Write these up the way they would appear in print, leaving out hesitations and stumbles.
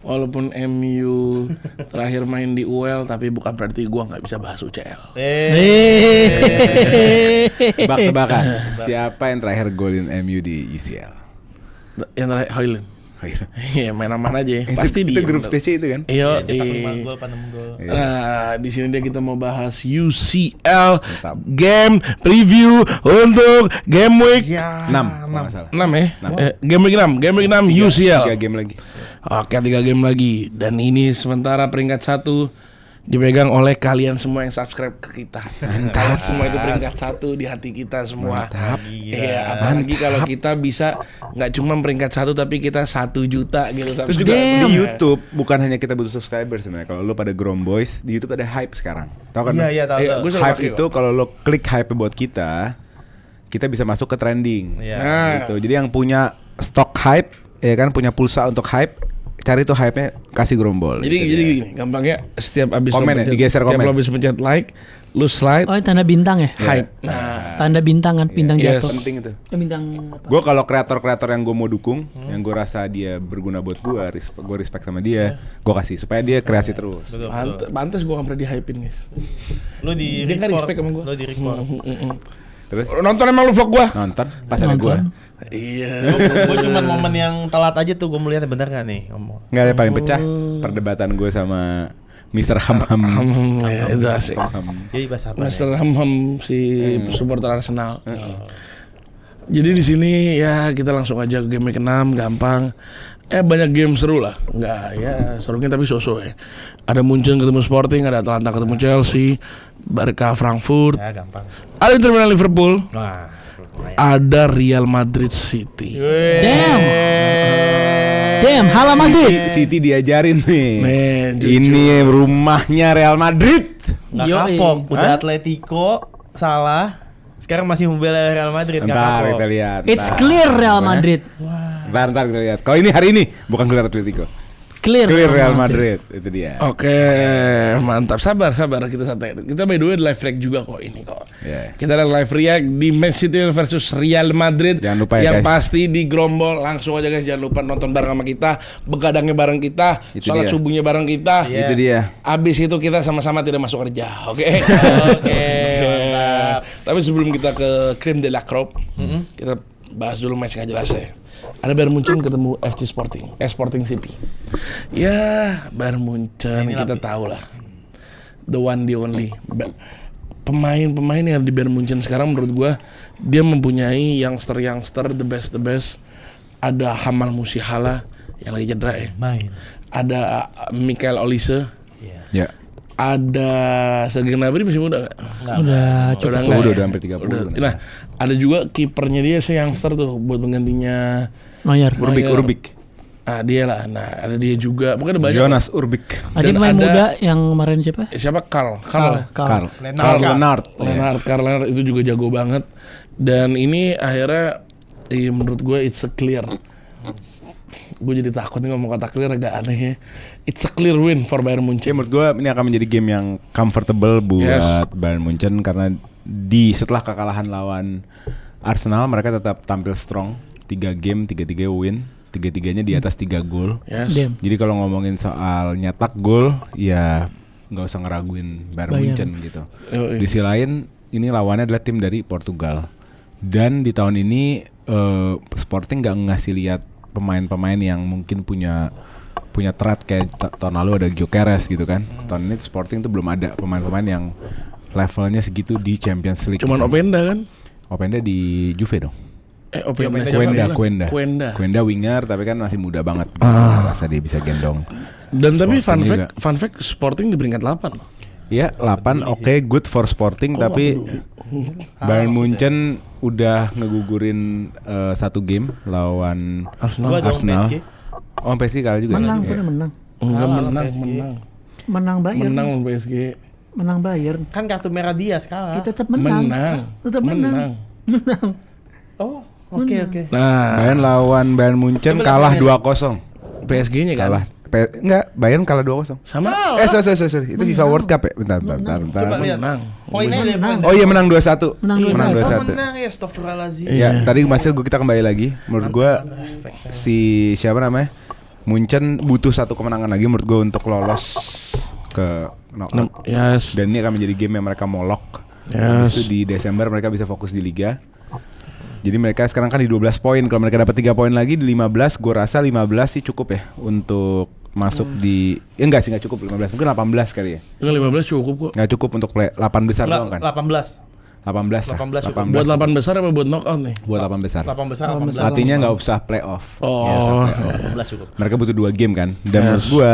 Walaupun MU terakhir main di UEL, tapi bukan berarti gue nggak bisa bahas UCL. Tebak-tebakan. Siapa yang terakhir golin MU di UCL? Yang terakhir Hoyland. Iya, main aman aja. Pasti itu dia. grup stage itu kan? Iya. 5 gol. Nah, di sini kita mau bahas UCL game preview untuk game week 6 masalah. 6 ya? Game week 6 UCL. 3 game lagi. Oke, 3 game lagi. Dan ini sementara peringkat 1 dipegang oleh kalian semua yang subscribe ke kita. Kalian semua itu peringkat 1 di hati kita semua. Iya, apalagi kalau kita bisa nggak cuma peringkat 1 tapi kita 1 juta gitu. Terus juga di YouTube bukan hanya kita butuh subscriber sebenarnya. Kalau lu pada Gromboys di YouTube ada hype sekarang. Tahu kan? Iya, tahu. Hype itu kalau lu klik hype buat kita bisa masuk ke trending. Iya. Gitu. Jadi yang punya stok hype ya kan, punya pulsa untuk hype, cari tuh hype-nya, kasih Grombol. Jadi gini, gampangnya setiap abis komen ya, digeser komen. Setiap abis pencet like, lu slide. Oh, tanda bintang ya? Hype. Tanda bintang kan, bintang jatuh. Penting itu. Bintang apa? Gue kalau kreator-kreator yang gue mau dukung, yang gue rasa dia berguna buat gue respect sama dia, gue kasih supaya dia kreasi terus. Pantes gue gak pernah di-hypein guys. Lu di Dia kan respect sama gue. Lu di record. Terus Nonton emang lu vlog gue? nonton pas ada gue. Iya. Gue cuma momen yang telat aja tuh, gue melihatnya bener gak nih ngomong. Nggak ada paling pecah perdebatan gue sama Mr. Hamham. Ya, itu asik. Jadi bahasa apa? Mr. Hamham si supporter Arsenal. Jadi di sini ya kita langsung aja ke game week 6, gampang. Banyak game seru lah. Enggak ya, serunya tapi so-so ya. Ada Munchen ketemu Sporting, ada Atalanta ketemu Chelsea, Barca Frankfurt. Ya gampang. Ada Inter Milan Liverpool. Wah, Ada Real Madrid City. Damn, Hala Madrid. City diajarin nih. Men, jujur. Ini rumahnya Real Madrid. Nggak Yoi. kapok. Udah Atletico salah. Sekarang masih membela Real Madrid. Nggak Ntar kapok. kita lihat. It's clear Real Madrid. Ntar kita lihat. Kalau ini hari ini bukan gelar Atletico. Clear Real Madrid. Itu dia. Oke, mantap. Sabar kita santai. Kita by the way live react juga kok ini kok. Yeah. Kita ada live react di Man City versus Real Madrid. Jangan lupa ya, yang guys. pasti di Grombol. Langsung aja guys, jangan lupa nonton bareng sama kita, begadangnya bareng kita, Itu sholat dia. subuhnya bareng kita. Iya. Itu dia. Abis itu kita sama-sama tidak masuk kerja, oke? Oke, mantap. Tapi sebelum kita ke Creme de la Crop, kita bahas dulu match nggak jelas ya. Ada Bayern Munchen ketemu FC Sporting, Sporting CP. Ya, Bayern Munchen kita tahu lah, the one, the only. Pemain-pemain yang di Bayern Munchen sekarang menurut gua dia mempunyai youngster, the best. Ada Hamal Musiala yang lagi cedera ya. Main. Ada Michael Olise. Ya. Ada Sergei Gnabry masih muda nggak? Udah cukup. nggak Udah ya? hampir 30. Nah, ada juga kipernya dia youngster tuh buat penggantinya Mayer. Urbik. Ah, dia lah. Nah, ada dia juga. Mungkin ada banyak. Jonas Urbik. Ada Dan pemain ada- muda yang kemarin siapa? Siapa? Karl. Karl Leonard. Leonard itu juga jago banget. Dan ini akhirnya menurut gue it's a clear. Gue jadi takut nih ngomong kata clear, agak aneh ya. It's a clear win for Bayern Ya, Munchen. menurut gue ini akan menjadi game yang comfortable buat Bayern Munchen karena setelah kekalahan lawan Arsenal mereka tetap tampil strong. 3 game, 3-3 win. 3-3-nya di atas 3 gol. Yes. Damn. Jadi kalau ngomongin soal nyetak gol, ya nggak usah ngeraguin Bayern Munchen gitu. Yoi. Di sisi lain, ini lawannya adalah tim dari Portugal. Dan di tahun ini Sporting nggak ngasih lihat pemain-pemain yang mungkin punya threat kayak tahun lalu ada Gyökeres gitu kan. Tahun ini Sporting tuh belum ada pemain-pemain yang levelnya segitu di Champions League. Cuman Openda kan? Openda di Juve dong. Openda Quenda winger tapi kan masih muda banget. Rasa dia bisa gendong. Dan tapi Sporting fun fact Sporting di peringkat 8 loh. Ya 8 oke, good for Sporting tapi Bayern Munchen udah ngegugurin 1 game lawan Arsenal. Arsenal. Oh PSG kalah juga. Menang, ya? udah menang. Enggak Kalah menang, PSG. Menang Bayern. menang lawan PSG. Menang Bayern. Kan kartu merah dia kalah. Kita tetap menang. Tetap menang. Oh, oke. Nah, Bayern lawan Bayern Munchen kalah 2-0. PSG-nya kan? Kalah. Enggak, Bayern kalah 2-0. Sama Sorry. Itu FIFA World Cup ya? Bentar. Coba lihat. menang. Poinnya dia poin. Oh iya menang 2-1. Menang 2-1. Oh, 2-1. menang ya, astagfirullahaladzim. Ya, tadi masih kita kembali lagi. Menurut gua si siapa namanya? Munchen butuh satu kemenangan lagi menurut gue untuk lolos ke knockout. Yes. Dan ini akan menjadi game yang mereka mau lock. Yes. Habis itu di Desember mereka bisa fokus di Liga. Jadi mereka sekarang kan di 12 poin. Kalau mereka dapat 3 poin lagi di 15, gue rasa 15 sih cukup ya untuk masuk di enggak cukup 15, mungkin 18 kali ya. Enggak 15 cukup kok. Enggak cukup untuk play 8 besar doang kan? 18 18 cukup. Buat 8 besar apa buat knockout nih? Buat 8 besar. 8 besar 18. Artinya nggak usah playoff. Oh. Nggak usah playoff. 18 cukup. Mereka butuh 2 game kan. Dan menurut gua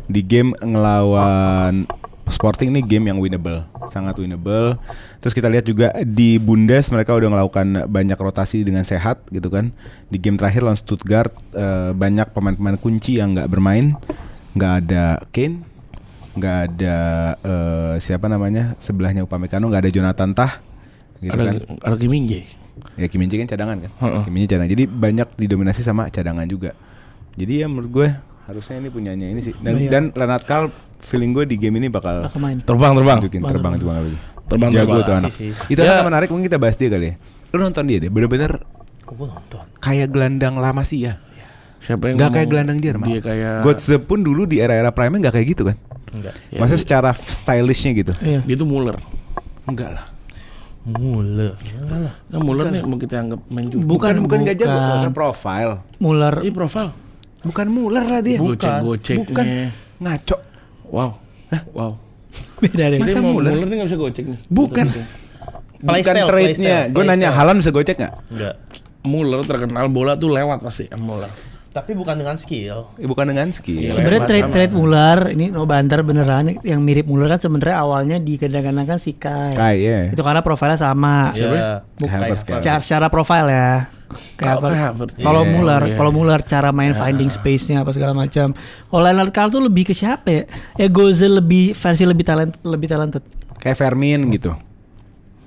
di game ngelawan Sporting ini game yang winnable, sangat winnable. Terus kita lihat juga di Bundes mereka udah melakukan banyak rotasi dengan sehat gitu kan. Di game terakhir lawan Stuttgart banyak pemain-pemain kunci yang nggak bermain, nggak ada Kane, nggak ada siapa namanya sebelahnya Upamecano, nggak ada Jonathan Tah, gitu kan. Ada Kim Min-jae. Ya Kim Min-jae kan cadangan kan. Kim Min-jae cadangan. Jadi banyak didominasi sama cadangan juga. Jadi ya menurut gue harusnya ini punyanya ini sih. Dan Lennart Karl feeling gue di game ini bakal main. Terbang. tunjukin terbang lagi. Terbang. Jago tuh anak. Itu Ya. anak menarik, mungkin kita bahas dia kali ya. Lu nonton dia deh, bener-bener Gue nonton. kayak gelandang lama sih ya. Siapa yang Gak kayak ngomong gelandang Jerman. Dia kayak Götze pun dulu di era-era prime gak kayak gitu kan. Enggak. Ya, Maksudnya secara stylishnya gitu. Iya. dia tuh Muller. Enggak lah. Muller. Enggak lah. Nah, Muller nih mau kita anggap main juga. Bukan gak jago, bukan profile. Muller Ini profil. Bukan Muller lah dia. Gocek-goceknya. Bukan. Ngaco. Wow. Wow. beda deh. Masa Dia mau Muller? Muller nih nggak bisa gocek nih. Bukan. Bukan trade-nya. Gue nanya Haaland bisa gocek gak? Enggak. Muller terkenal bola tuh lewat pasti Muller. Tapi bukan dengan skill. Bukan dengan skill. Sebenarnya Hebat, trade Muller ini no banter beneran yang mirip Muller kan sebenarnya awalnya digadang-gadang kan si Kai. Kayak Itu karena profilnya sama. Iya. Havertz kan. Secara profile ya. Kayak Kayak apa? Havertz. Kalau Iya, Muller, iya. kalau Muller cara main finding space-nya apa segala macam. Kalau Lennart Karl tuh lebih ke siapa ya? Ya Götze versi lebih talented. Kayak Vermin gitu.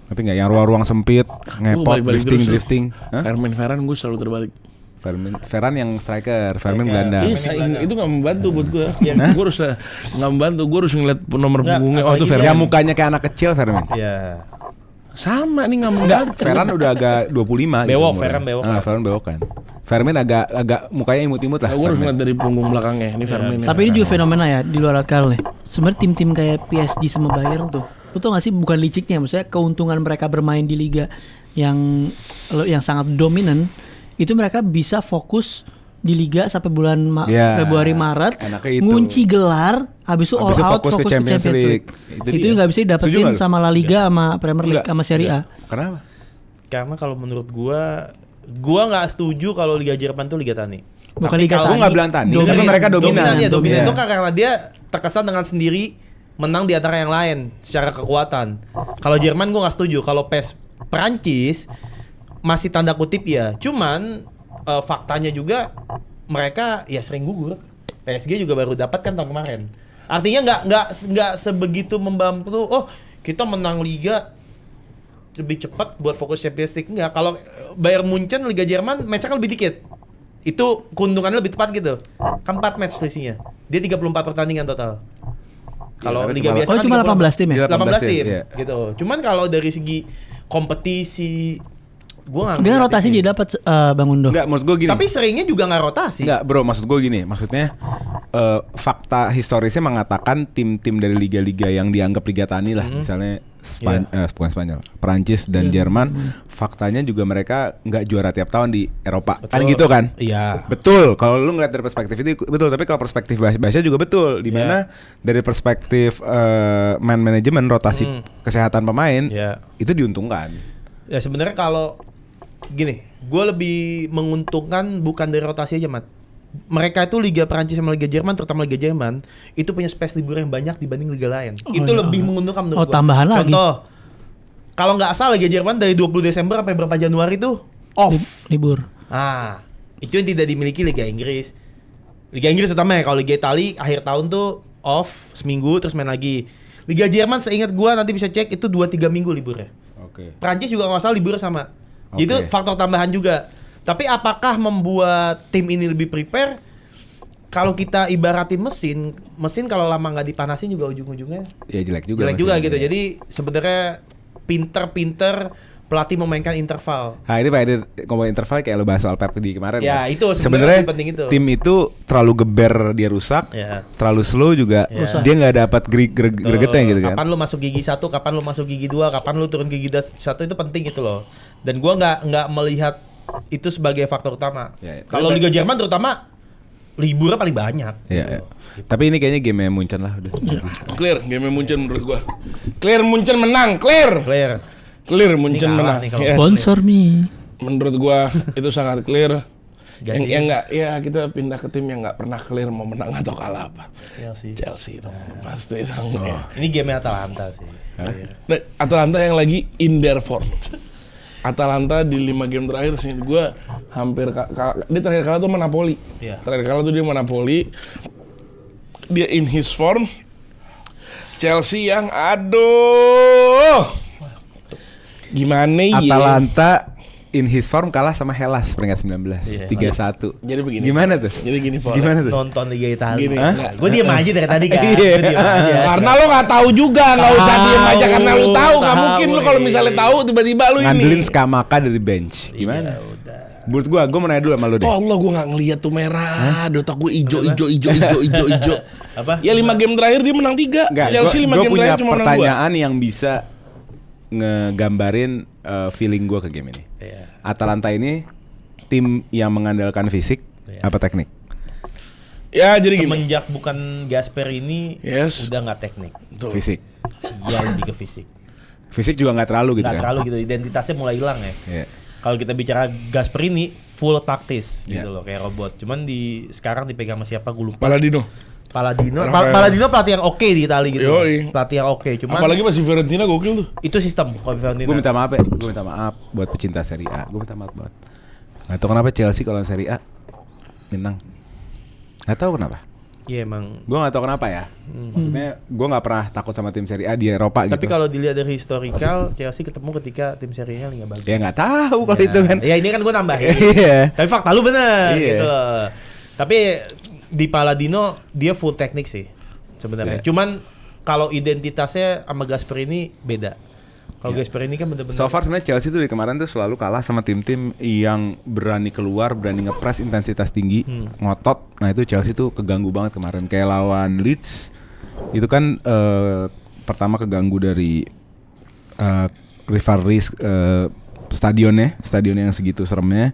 Ngerti nggak? Yang ruang-ruang sempit, ngepot, balik-balik terus tuh. drifting. Hah? Ferran gue selalu terbalik. Ferran yang striker, Vermin gelandang. Iya, itu nggak membantu buat gue. Gue harus nggak membantu. Gue harus ngeliat nomor punggungnya. Oh itu apalagi Ferran. Yang mukanya kayak anak kecil Vermin. Iya. Sama nih nggak Enggak, membantu. Ferran udah agak 25 Bewok, umurnya. Ferran bewok. Ferran bewok kan. Vermin agak mukanya imut-imut lah. Gue harus Vermin. ngeliat dari punggung belakangnya. Ini Fermin. Tapi ini juga fenomena ya di luar Karl nih. Sebenarnya tim-tim kayak PSG sama Bayern tuh. Lu tau gak sih bukan liciknya, maksudnya keuntungan mereka bermain di liga yang sangat dominan itu mereka bisa fokus di liga sampai bulan Ya, Februari Maret, enaknya itu. ngunci gelar, habis itu all Habis itu out fokus ke Champions League. Itu dia. nggak bisa Setuju didapetin nggak lu? sama La Liga, sama Premier League, Enggak. sama Serie A. Kenapa? Karena kalau menurut gua nggak setuju kalau Liga Jerman tuh Liga Tani. Bukan Tapi Liga kalau- Gue nggak bilang tani, tapi mereka dominan. Dominan Iya. itu kan karena dia terkesan dengan sendiri menang di antara yang lain secara kekuatan. Kalau Jerman gue nggak setuju. Kalau Perancis masih tanda kutip ya. Cuman faktanya juga mereka ya sering gugur. PSG juga baru dapat kan tahun kemarin. Artinya nggak sebegitu membantu. Oh kita menang Liga lebih cepat buat fokus Champions League. Enggak. Kalau Bayern Munchen Liga Jerman match-nya kan lebih dikit. Itu keuntungannya lebih tepat gitu. Kan 4 match selisihnya. Dia 34 pertandingan total. Kalau karena Liga cuma- biasa Oh, kan cuma 34. 18 tim ya? 18 tim iya. gitu. Cuman kalau dari segi kompetisi gua nggak Dia ngeliat rotasi ini. jadi dapat Bang Undo. Enggak, menurut gue gini. Tapi seringnya juga nggak rotasi. Enggak bro, maksud gue gini. Maksudnya fakta historisnya mengatakan tim-tim dari liga-liga yang dianggap Liga Tani lah, misalnya bukan Spanyol, Perancis dan Jerman, faktanya juga mereka nggak juara tiap tahun di Eropa. Kan gitu kan? Iya. Betul. Kalau lu ngeliat dari perspektif itu betul, tapi kalau perspektif Basya juga betul. Di mana dari perspektif man manajemen, rotasi kesehatan pemain, itu diuntungkan. Ya sebenarnya kalau gini, gue lebih menguntungkan bukan dari rotasi aja, Mat. Mereka itu Liga Perancis sama Liga Jerman, terutama Liga Jerman, itu punya space libur yang banyak dibanding liga lain. Itu lebih menguntungkan menurut gua. tambahan lagi. Contoh, kalau nggak salah Liga Jerman dari 20 Desember sampai berapa Januari itu off. Libur. Ah, itu yang tidak dimiliki Liga Inggris. Liga Inggris utama ya, kalau Liga Italia akhir tahun tuh off seminggu terus main lagi. Liga Jerman seingat gua nanti bisa cek itu 2-3 minggu liburnya. Oke. Prancis juga nggak salah libur sama. Jadi itu Oke. faktor tambahan juga. Tapi apakah membuat tim ini lebih prepare? Kalau kita ibaratin mesin kalau lama nggak dipanasin juga ujung-ujungnya Ya jelek juga. jelek juga maksudnya. gitu. Jadi sebenarnya pinter-pinter pelatih memainkan interval. Nah ini Pak Edi ngomong interval kayak lo bahas soal Pep di kemarin. Ya, kan? itu sebenarnya sebenarnya lebih penting itu. tim itu terlalu geber dia rusak, Ya. terlalu slow juga Ya. dia nggak dapat gregetnya gitu kan. Kapan lu masuk gigi 1, kapan lu masuk gigi 2, kapan lu turun gigi 1 itu penting itu loh. Dan gua nggak melihat itu sebagai faktor utama. Ya, ya. Kalau Liga Jerman terutama liburnya paling banyak. Iya. Iya. Tapi ini kayaknya game Munchen lah udah. Clear, game Munchen menurut gua. Clear Munchen menang, clear. Clear Munchen Ini kalah menang. nih kalau Yes. Sponsor me. Menurut gua itu sangat clear. Jadi- yang enggak, ya kita pindah ke tim yang nggak pernah clear mau menang atau kalah apa. Chelsea dong, pasti dong. Ya. Ini game Atalanta sih. Nah, Atalanta yang lagi in their form. Atalanta di 5 game terakhir sih gue hampir dia terakhir kalah tuh sama Napoli. Iya. Terakhir kalah tuh dia sama Napoli. Dia in his form. Chelsea yang aduh. Gimana ya? Atalanta in his form kalah sama Hellas peringkat 19 3-1. Jadi begini. Gimana tuh? Jadi gini, Paul. Gimana tuh? Nonton Liga Italia. Gini, Gue diem aja dari tadi kan. Iya. Gua diem aja. Karena lo nggak tahu juga, nggak usah Tahu, diem aja karena lo tahu. Nggak mungkin lo kalau iya. misalnya tahu tiba-tiba lo Ngandelin ini. Skamaka dari bench. Gimana? Ya udah. Menurut gua mau nanya dulu sama lu deh. Oh Allah, gue nggak ngeliat tuh merah. Otak gue ijo. Apa? Ya 5 game terakhir dia menang 3. Enggak, Chelsea 5 gua game punya terakhir cuma menang 2. pertanyaan yang bisa ngegambarin feeling gua ke game ini. Iya. Atalanta ini tim yang mengandalkan fisik apa teknik? Ya jadi gini. Semenjak bukan Gasper ini Yes. udah nggak teknik. Tuh. Fisik. Dia lebih ke fisik. Fisik juga nggak terlalu gitu Nggak kan? terlalu gitu, identitasnya mulai hilang ya. Iya. Kalau kita bicara Gasper ini full taktis Iya. gitu loh, kayak robot. Cuman sekarang dipegang sama siapa gue lupa. Paladino. Paladino pelatih yang oke di Italia gitu. Yoi. Pelatih yang oke, cuman Apalagi masih Fiorentina gokil tuh. itu sistem kalau Fiorentina. Gue minta maaf ya, gue minta maaf buat pecinta Serie A. Gue minta maaf banget. Gak tau kenapa Chelsea kalau Serie A menang. Gak tau kenapa. Iya emang. Gue gak tau kenapa ya. Maksudnya gue gak pernah takut sama tim Serie A di Eropa gitu. Tapi kalau dilihat dari historical, Chelsea ketemu ketika tim serinya lagi nggak bagus. ya gak tahu kalau itu kan. Ya ini kan gue tambahin. Iya. Tapi fakta lu bener Iya. gitu loh. Tapi di Paladino dia full teknik sih sebenarnya. Iya. Cuman kalau identitasnya sama Gasper ini beda. Kalau Gasper ini kan bener-bener So far sebenarnya Chelsea tuh dari kemarin tuh selalu kalah sama tim-tim yang berani keluar, berani ngepres intensitas tinggi, ngotot. Nah itu Chelsea tuh keganggu banget kemarin. Kayak lawan Leeds, itu kan pertama keganggu dari rivalry stadionnya yang segitu seremnya.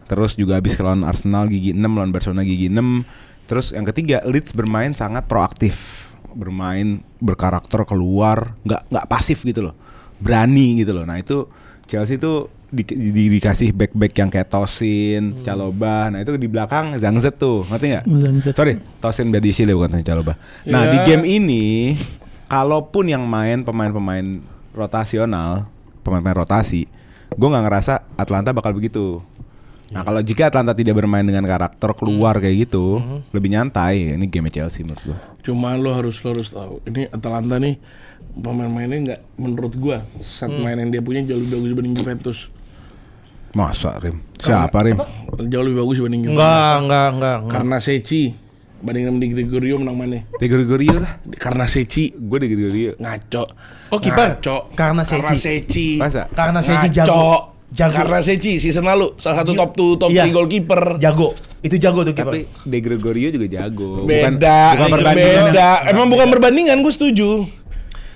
Terus juga habis lawan Arsenal gigi 6, lawan Barcelona gigi 6. Terus yang ketiga Leeds bermain sangat proaktif, bermain berkarakter keluar, nggak pasif gitu loh. Berani gitu loh. Nah itu Chelsea tuh dikasih back yang kayak Tosin, Chalobah. Nah itu di belakang Zangzet tuh, ngerti nggak? Zangzet. Sorry, Tosin Badiashile bukan Chalobah. Nah di game ini, kalaupun yang main pemain-pemain rotasional, pemain-pemain rotasi, gue nggak ngerasa Atlanta bakal begitu. Nah kalau jika Atlanta tidak bermain dengan karakter keluar kayak gitu, lebih nyantai. Ini game Chelsea menurut gue. Cuma lo harus tahu, ini Atalanta nih pemain-mainnya nggak, menurut gua set main yang dia punya jauh lebih bagus dibanding Juventus. Masa Rim? Siapa Rim? Jauh lebih bagus dibanding Juventus. enggak. Karena Secchi bandingin di Gregorio menang mana? De Gregorio lah. Karena Secchi Gue De Gregorio. ngaco. Oh, kiper? Ngaco. Karena Secchi. Masa? Karena Secchi Ngaco. jago. Karena Secchi season lalu salah satu top 2 top 3 Iya. goalkeeper. Jago. Itu jago tuh kiper. Tapi De Gregorio juga jago. Beda, bukan perbandingan. beda. Emang bukan perbandingan, gue setuju.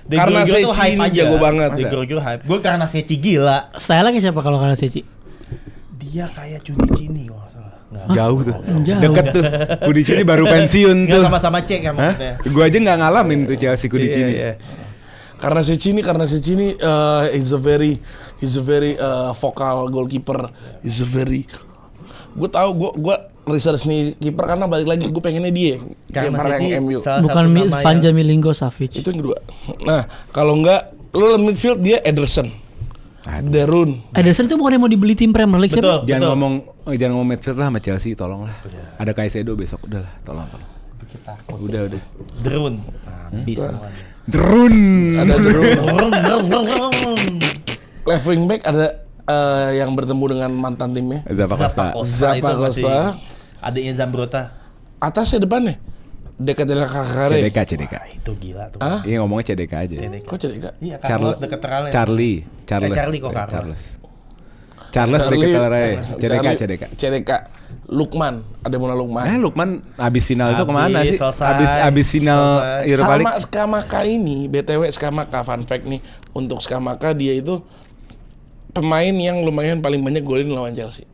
De Karena Gregorio tuh Secchi hype ini aja. jago banget. De Gregorio hype. Gue karena Secchi gila. Style lagi siapa kalau karena Secchi? Dia kayak Cudicini kalau nggak salah. Nggak. Jauh tuh. Jauh. Deket tuh. Kudicini baru pensiun Nggak tuh. sama-sama cek ya maksudnya. Gue aja nggak ngalamin tuh Chelsea Kudicini. Iya. Karena Secchi ini is a very vokal goalkeeper. Is a very gue research nih kiper karena balik lagi gue pengennya dia Karena kiper Secchi yang MU. salah Bukan satu nama Vanja yang- Milinkovic. Itu yang kedua. Nah, kalau enggak lu midfield dia Ederson. Derun. Ederson itu bukan yang mau dibeli tim Premier League siapa? Betul. Jangan ngomong midfield lah sama Chelsea, tolong lah. Ada Caicedo besok, udah lah, tolong. Udah. Derun. Habis semuanya. Derun. Ada Derun. Left wing back ada yang bertemu dengan mantan timnya. Zappa Costa. Zappa itu masih Costa. adiknya Zambrota. Atasnya depannya. Dekat dari kakare. CDK. Itu gila tuh. Hah? Iya ngomongnya CDK aja. CDK. Kok CDK? Iya, Carlos deket Terale. Charlie kok Carlos. Charles deket Ray. CDK. CDK. Lukman, ada Mona Lukman. Lukman abis final itu kemana sih? Selesai. Abis final Europa League. Sama Skamaka ini, BTW Skamaka, fun fact nih, untuk Skamaka dia itu pemain yang lumayan paling banyak golin lawan Chelsea.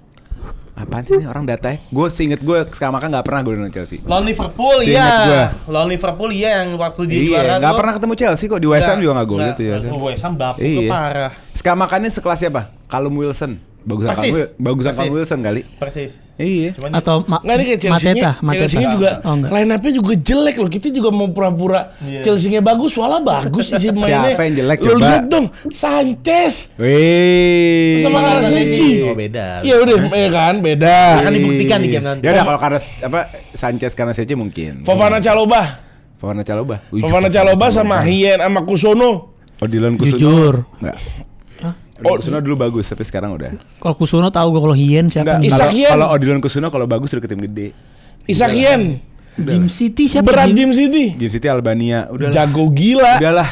Apaan sih nih orang data ya? Gue seinget gue Skamaka gak pernah golin lawan Chelsea. Lawan Liverpool Seinget gua. iya. Lawan Liverpool iya yang waktu dia juara. Iya, gak pernah ketemu Chelsea kok. Di West Ham juga gak gol gitu ya. West Ham bapuk Iya. parah. Skamaka ini sekelas siapa? Callum Wilson. Bagusan Persis. Callum Wilson kali. Persis. Iya. Cuman Atau Nggak nih kayak Chelsea-nya juga Oh, enggak. line up-nya juga jelek loh. Kita juga mau pura-pura Iya. Chelsea-nya bagus, walah bagus isi mainnya. Siapa yang jelek, Lo coba? lihat dong, Sanchez Wih. sama Karasechi. Oh, beda. Iya udah, ya kan beda. Akan dibuktikan di game nanti. Ya udah kalau karena Sanchez karena Sanchez mungkin. Fofana Chalobah Fofana sama Hien sama Kusono. Odilon Kusuno. Jujur. Enggak. Kusuno dulu bagus tapi sekarang udah. Kalau Kusuno tahu gue, kalau Hien siapa? Enggak. Isak Hien. Kalau Odilon Kusuno kalau bagus udah ke tim gede. Isak Hien, Jim City siapa? berat Jim City. Jim City Albania. Udah. Jago gila. Udahlah.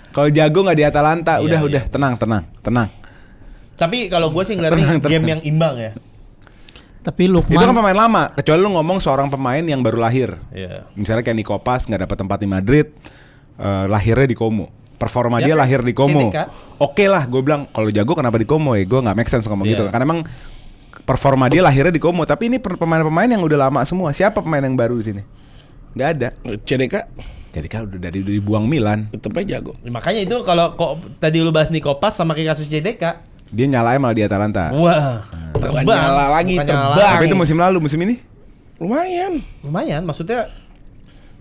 Kalau jago nggak di Atalanta, Iya, udah tenang. Tapi kalau gue sih ngeliatnya game yang imbang ya. Tapi Itu kan Lukman pemain lama. Kecuali lu ngomong seorang pemain yang baru lahir. Iya. Misalnya kayak Nico Paz nggak dapat tempat di Madrid, lahirnya di Como. Performa Ya dia kan? lahir di Como. CDK. Oke lah, gue bilang kalau jago kenapa di Como ya? Gue nggak make sense ngomong Iya. gitu. Karena emang performa dia lahirnya di Como. Tapi ini pemain-pemain yang udah lama semua. Siapa pemain yang baru di sini? Nggak ada. CDK Jadi kan udah dibuang Milan. tetep aja jago. Makanya itu kalau kok tadi lu bahas Nico Paz sama kayak kasus CDK. Dia nyalain malah di Atalanta. Wah. Bukan nyala lagi, Bukan nyala terbang. Tapi itu musim lalu, musim ini Lumayan. Lumayan, maksudnya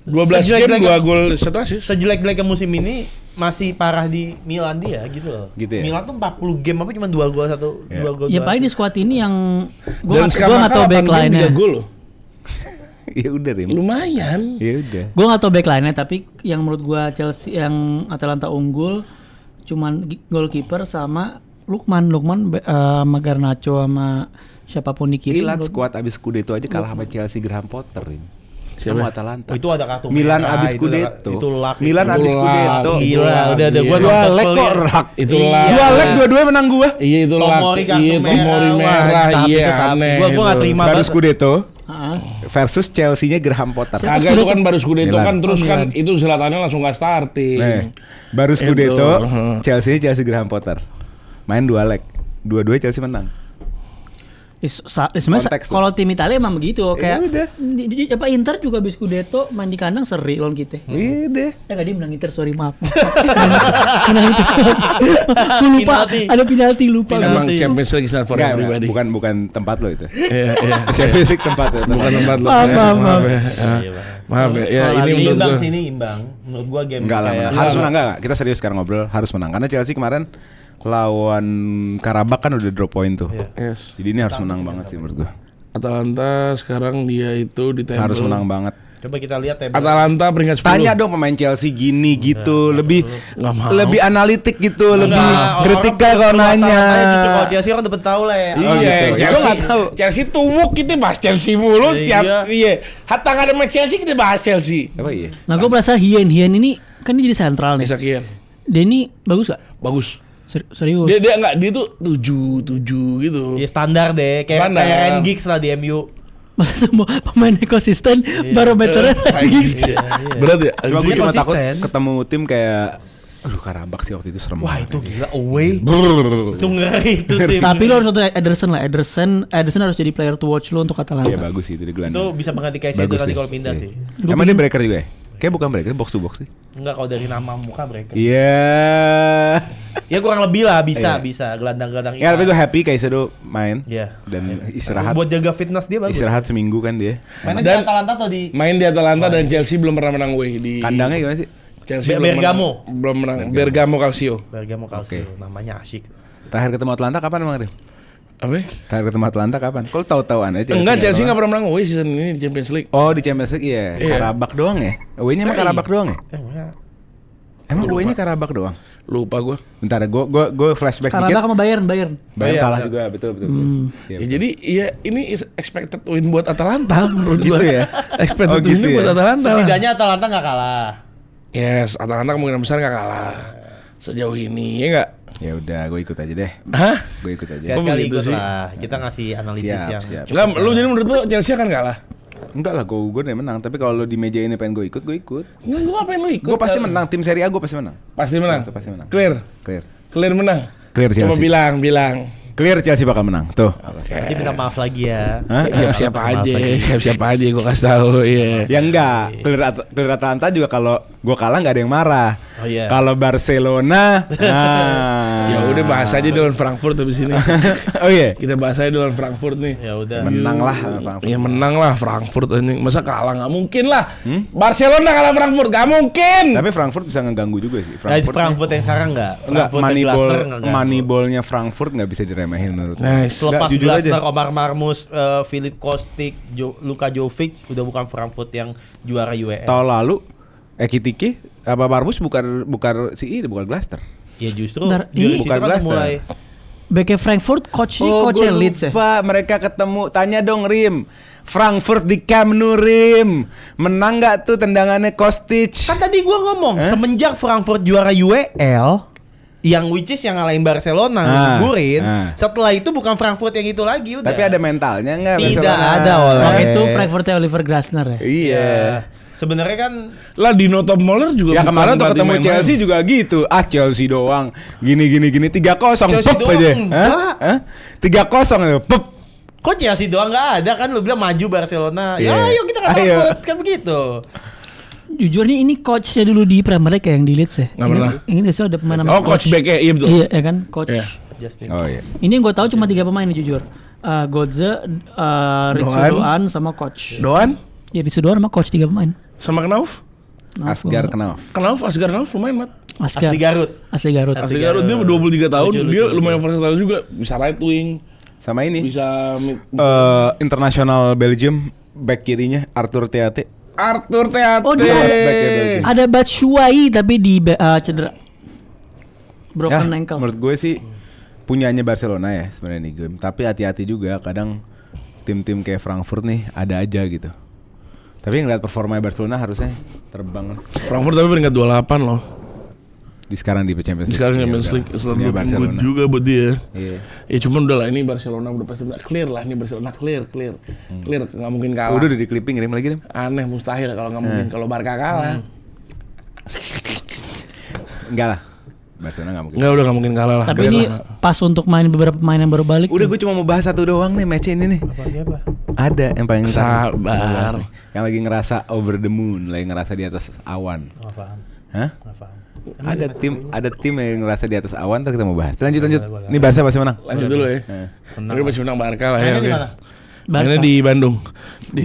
12 game 2 gol 1 assist. sejelek-jeleknya musim ini masih parah di Milan dia gitu loh. Gitu ya? Milan tuh 40 game apa cuma 2 gol 1 Ya. 2 gol. ya dua paling di assist. squad ini yang gue Dan nggak tahu backline-nya. 3 gol loh. ya udah Rim. Lumayan. Ya udah. Gue nggak tahu backline-nya, tapi yang menurut gue Chelsea yang Atalanta unggul cuman goalkeeper sama Lukman sama Garnacho sama siapapun di kiri. Lihat menurut skuad abis Scudetto aja kalah sama Chelsea Graham Potter Rim. Siapa? Sama Atalanta. Oh, itu ada kartu Milan merah, abis itu Scudetto. Itu luck. Milan Itu abis luck. Scudetto. Gila, udah Iya. gua Dua nonton leg full kok ya. rak. Itu Iya. lah. Dua leg dua-duanya menang gua. Iya itu lah. Tomori kartu Iya merah. Tomori Wah, merah. tapi Iya tetap. aneh. Gua nggak itu. terima Baru banget. Scudetto Heeh. versus Chelsea-nya Graham Potter. Kagak itu kan baru Scudetto Milan. kan terus Oh, kan Milan. itu Zlatannya langsung gak starting. Baru Scudetto, Itu. Chelsea Graham Potter. Main 2 leg. Dua-dua Chelsea menang. Sebenarnya Konteks tuh. kalau tim Italia emang begitu, kayak udah. apa Inter juga bis Scudetto main di kandang seri lawan kita. Iya deh. Nggak, dia menang Inter, sorry maaf. Menang Inter. Gue lupa Penalti. ada penalti, lupa. Emang Penalti. Champions League is not for Enggak, everybody. bukan tempat lo itu. Iya, iya. Champions League tempat lo. Bukan tempat lo. Maaf, Ya, maaf, maaf maaf. ya. Iya, Maaf ya. Ya Kalau ini lagi menurut imbang gua. sini imbang. Menurut gua game Enggak lah, kayak harus menang enggak? Kita serius sekarang ngobrol, harus menang karena Chelsea kemarin lawan Karabakh kan udah drop point tuh. Iya. Yes. Jadi ini harus menang banget sih menurut gua. Atalanta sekarang dia itu di table. Harus menang banget. Coba kita lihat ya. Atalanta peringkat 10. Tanya dong pemain Chelsea gini gitu, lebih Nggak mau. lebih analitik gitu, lebih Enggak, kritikal kalau nanya. Justru kalau Chelsea orang udah tahu lah ya. Oh, Iya, gitu. Ya, Chelsea, gua nggak tahu. Chelsea tumbuk kita bahas Chelsea mulu setiap Iya. iya. Hatta nggak ada match Chelsea kita bahas Chelsea. Apa iya? Nah, gue berasa Hien ini kan dia jadi sentral nih. Isakian. Dia ini bagus gak? Bagus. Serius. Dia enggak, dia tuh 7 gitu. Ya standar deh, kayak Standar. Ryan Giggs lah di MU. Masa semua pemain konsisten barometernya Iya. Berat ya? Cuma gue Dia cuma takut konsisten. ketemu tim kayak aduh Karabakh sih waktu itu serem. Wah, banget. itu gila away. Itu ngeri itu tim. Tapi lo harus untuk Ederson lah. Ederson harus jadi player to watch lo untuk Atalanta. Iya bagus sih itu di Itu gelandang. bisa mengganti Caicedo Bagus nanti sih. kalau pindah Iya. sih. Emang dia breaker juga ya? Kayak bukan breaker, box to box sih. Enggak kalau dari nama muka mereka. Iya. Ya kurang lebih lah bisa Iya. bisa gelandang-gelandang Ya tapi gue happy Caicedo main. Iya. Dan istirahat. Buat jaga fitness dia bagus. Istirahat seminggu kan dia. Mainnya di Dan- Atalanta atau di Main di Atalanta dan Chelsea belum pernah menang away di Kandangnya gimana sih? Chelsea Bergamo. belum menang. Bergamo Calcio. Bergamo Calcio. Oke. Namanya asyik. Terakhir ketemu Atlanta kapan emang Rim? Apa? Terakhir ketemu Atlanta kapan? Kalau tahu-tahuan aja. Enggak, Chelsea nggak pernah menang away season ini di Champions League. Oh di Champions League iya. Iya. Karabakh doang ya? Away-nya emang Seri. Karabakh doang ya? Enggak. Emang gue-nya Karabakh doang? Lupa gue. Bentar, gue flashback dikit. Karabakh sama Bayern. Bayern kalah juga, betul. Ya, jadi ya ini is expected win buat Atalanta menurut Gitu gue. ya? Expected Oh, gitu win ya? buat Atalanta. lah. Setidaknya Atalanta nggak kalah. Yes, Atalanta kemungkinan besar nggak kalah sejauh ini, ya nggak? Ya udah, gue ikut aja deh. Hah? Gue ikut aja. Kok Sekali begitu ikut sih? lah. Kita ngasih analisis yang Siap. Enggak, lu jadi menurut lu Chelsea akan kalah? Enggak lah, gue udah menang. Tapi kalau di meja ini pengen gue ikut. Enggak, gua ngapain lu ikut? Gue pasti menang. Tim Serie A gue pasti menang. Pasti menang. Pasti menang. Clear menang. Clear Coba Chelsea. bilang. Clear Chelsea bakal menang. Tuh. Nanti minta maaf lagi ya. Hah? Siap-siap aja gue kasih tahu, iya. Ya enggak. Clear Atalanta juga kalau gue kalah nggak ada yang marah. Oh iya. Kalau Barcelona, Ya udah bahas aja di lawan Frankfurt habis ini. Oh iya. Kita bahas aja di lawan Frankfurt nih. Ya udah. Menang lah Frankfurt. Ya menang lah Frankfurt anjing. Masa kalah nggak mungkin lah. Barcelona kalah Frankfurt nggak mungkin. Tapi Frankfurt bisa ngeganggu juga sih. Frankfurt yang sekarang nggak. Enggak, Frankfurt yang Glasner nggak. Moneyball-nya Frankfurt nggak bisa diremehin menurut gue. Nice. Selepas jujur Glasner, aja. Omar Marmus, Filip Kostic, Luka Jovic udah bukan Frankfurt yang juara UEL. Tahun lalu Ekitike apa Marmus bukan Glasner. Ya justru Bentar, dari ini- situ Bukan kan Glasner. mulai BK Frankfurt coachnya Oh, coachnya gua Leeds ya. lupa. Mereka ketemu. Tanya dong Rim. Frankfurt di Camp Nou Rim. Menang nggak tuh tendangannya Kostic? kan tadi gua ngomong semenjak Frankfurt juara UEL yang which is yang ngalahin Barcelona nguburin. Setelah itu bukan Frankfurt yang itu lagi udah. Tapi ada mentalnya nggak? Tidak Barcelona? ada, Oleh. Waktu itu Frankfurtnya Oliver Glasner ya. Iya. Sebenarnya kan Lah Dino Tom Muller juga Ya bukan kemarin tuh pelatih ketemu main-main. Chelsea juga gitu. Chelsea doang. Gini 3-0 Chelsea pep doang, aja. enggak. 3-0 aja. Pep. kok Chelsea doang nggak ada kan lu bilang maju Barcelona. Ya Iya. ayo kita kan Ayo. Frankfurt kan begitu. Jujur nih ini coachnya dulu di Premier League ya, yang di Leeds ya. Nggak pernah. Ini sih ada pemain namanya Oh coach back iya betul. Iya ya kan coach. Iya. Justin. Oh iya. Ini yang gue tahu cuma 3 pemain nih jujur. Godze, Ritsu Doan sama coach. Doan Ya Ritsu Doan sama coach 3 pemain. sama Knauf. Asgar Knauf. Asgar Knauf lumayan mat. Asli Asli Garut. Asli Garut. Asli Garut dia 23 tahun, Lucu, dia lucu, lumayan versatile juga, bisa right wing, Sama ini. bisa mid. Internasional Belgium back kirinya Arthur Theate. Arthur Theate. Oh dia Backnya Belgium. ada Batshuayi tapi di cedera. Broken ankle. Menurut gue sih punyanya Barcelona ya sebenarnya nih game. Tapi hati-hati juga kadang tim-tim kayak Frankfurt nih ada aja gitu. Tapi ngeliat performa Barcelona harusnya terbang Frankfurt tapi peringkat 28 loh. di sekarang di Champions League. Sekarang Iya, Champions udah. League Ini selalu Barcelona. good juga buat dia. Iya. Ya cuman udah lah ini Barcelona udah pasti clear lah, ini Barcelona clear, nggak mungkin kalah. Udah di clipping Rim lagi Rim. Aneh mustahil kalau nggak mungkin kalau Barca kalah. Enggak lah. Barcelona enggak mungkin. Nggak udah nggak mungkin kalah lah. Tapi ini pas untuk main beberapa pemain yang baru balik. Udah gue cuma mau bahas satu doang nih match ini nih. Apa? Ada yang paling Sabar. Yang lagi ngerasa over the moon, lagi ngerasa di atas awan. Nggak paham. Hah? Nggak paham. Ada tim yang ngerasa di atas awan, ntar kita mau bahas. Lanjut. boleh. Ini Barca pasti menang. Lanjut dulu ya. Menang. Ini masih menang Barca lah ya. Mainnya di oke. mana? Mainnya di Bandung. Di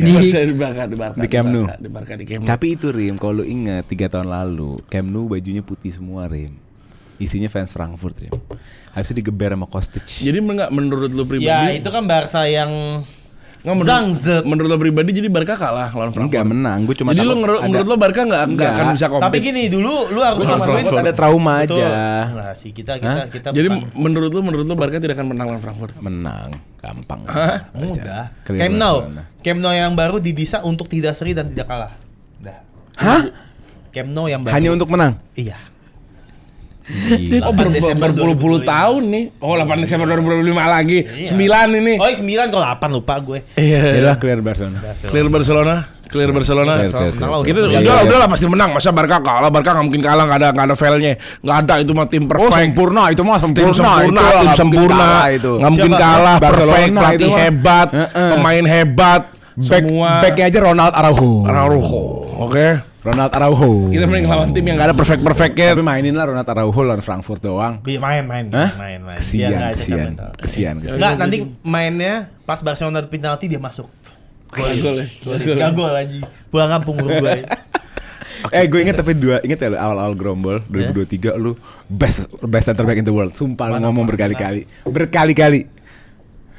Barca. Di Camp Nou. Di Barca di Camp Nou. Tapi itu Rim, kalau lu ingat 3 tahun lalu, Camp Nou bajunya putih semua Rim. Isinya fans Frankfurt Rim. Habis itu digeber sama Kostic. Jadi enggak menurut lu pribadi? Ya itu kan Barca yang Nggak, Zangzet. menurut lo pribadi jadi Barca kalah lawan Frankfurt. Enggak menang, gue cuma Jadi takut ada- menurut lo Barca nggak akan bisa kompet. Tapi gini dulu lu harus Lawan ngakuin Frankfurt. ada trauma Betul. aja. Nah, sih kita Jadi bukan- menurut lo Barca tidak akan menang lawan Frankfurt. Menang, gampang. mudah. Clear Camp Nou. Barcelona. Camp Nou yang baru didesain untuk tidak seri dan tidak kalah. Dah. Hah? Camp Nou yang baru. Hanya untuk menang? Iya. Gila. Oh 8 Desember berpuluh-puluh 2025. tahun nih. Oh 8 Desember 2025 lagi. Iya. 9 ini. Oh 9 kalau 8 lupa gue. Iya. Yalah clear Barcelona. Clear Barcelona. Clear Barcelona. Clear. Menang lah udah. Kita Iya, udah lah pasti menang. Masa Barca kalah? Barca nggak mungkin kalah. Nggak ada failnya. Nggak ada, itu mah tim perfect. sempurna, itu mah Tim sempurna. sempurna, Itu tim nggak mungkin sempurna, kalah itu. nggak mungkin Coba, kalah, Barcelona perfect, pelatih itu mah. hebat, pemain hebat, semua. Backnya aja Ronald Araujo. Araujo, oke. Ronald Araujo. Kita mending lawan tim yang nggak ada perfectnya. Tapi mainin lah Ronald Araujo lawan Frankfurt doang. Main. Hah? Main. Biar Kesian, nggak ada kesian, mental. kesian. Enggak, nanti mainnya pas Barcelona ada penalti dia masuk. Gol ya. Gak gol lagi. Pulang kampung gue. Gue inget tapi inget ya lu awal-awal Grombol 2023 lu best center back in the world. Sumpah lu ngomong berkali-kali.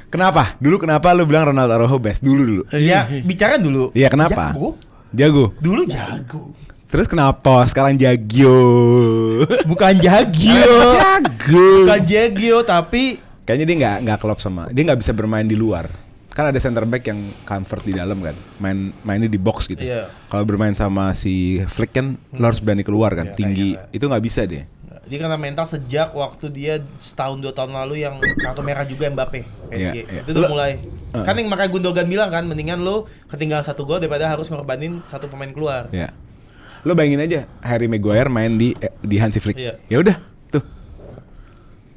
Kenapa? Kenapa lu bilang Ronald Araujo best dulu? Iya, bicara dulu. Iya kenapa? Jago. Jago. Dulu jago. Terus kenapa sekarang Jagio? Bukan Jagio. Bukan Jagio tapi Kayaknya dia nggak klop sama. Dia nggak bisa bermain di luar. Kan ada center back yang comfort di dalam kan. Mainnya di box gitu. Iya. Kalau bermain sama si Flick kan lo harus berani keluar kan, tinggi. Itu nggak bisa dia. dia kena mental sejak waktu dia setahun 2 tahun lalu yang kartu merah juga Mbappe PSG. Iya. Itu udah mulai. Kan yang makanya Gundogan bilang kan, mendingan lo ketinggalan 1 gol daripada harus ngorbanin 1 pemain keluar. Iya. Lo bayangin aja Harry Maguire main di Hansi Flick. Iya. Ya udah, tuh.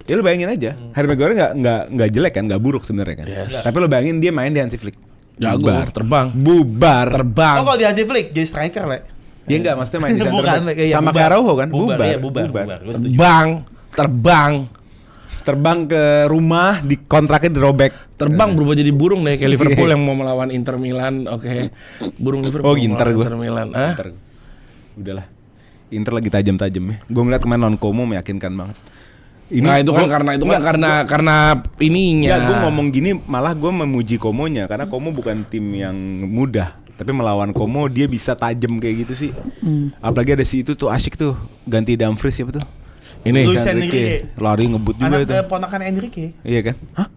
Ya lo bayangin aja, Harry Maguire nggak jelek kan, nggak buruk sebenarnya kan. Yes. Tapi lo bayangin dia main di Hansi Flick. Jago, Bubar. terbang. Oh kalau di Hansi Flick jadi striker, Le. Ya enggak, maksudnya main di center Bukan, back. iya, Sama bubar. kayak Araujo kan, Bubar. Gua setuju. Terbang ke rumah, di kontraknya dirobek. Terbang berubah jadi burung deh kayak Liverpool yang mau melawan Inter Milan. Oke. Burung Liverpool. Oh, Inter melawan gue. Inter Milan. Ah? Inter. Udahlah. Inter lagi tajam-tajamnya. Gue ngeliat kemarin lawan Como meyakinkan banget. Nah, itu kan karena ininya. Ya, gue ngomong gini malah gue memuji Komonya karena Como bukan tim yang mudah. Tapi melawan Como dia bisa tajam kayak gitu sih. Apalagi ada si itu tuh asik tuh ganti Dumfries siapa tuh? Ini Luis Enrique. Enrique. Lari ngebut juga Anak itu. ponakan Enrique. Iya kan? Hah?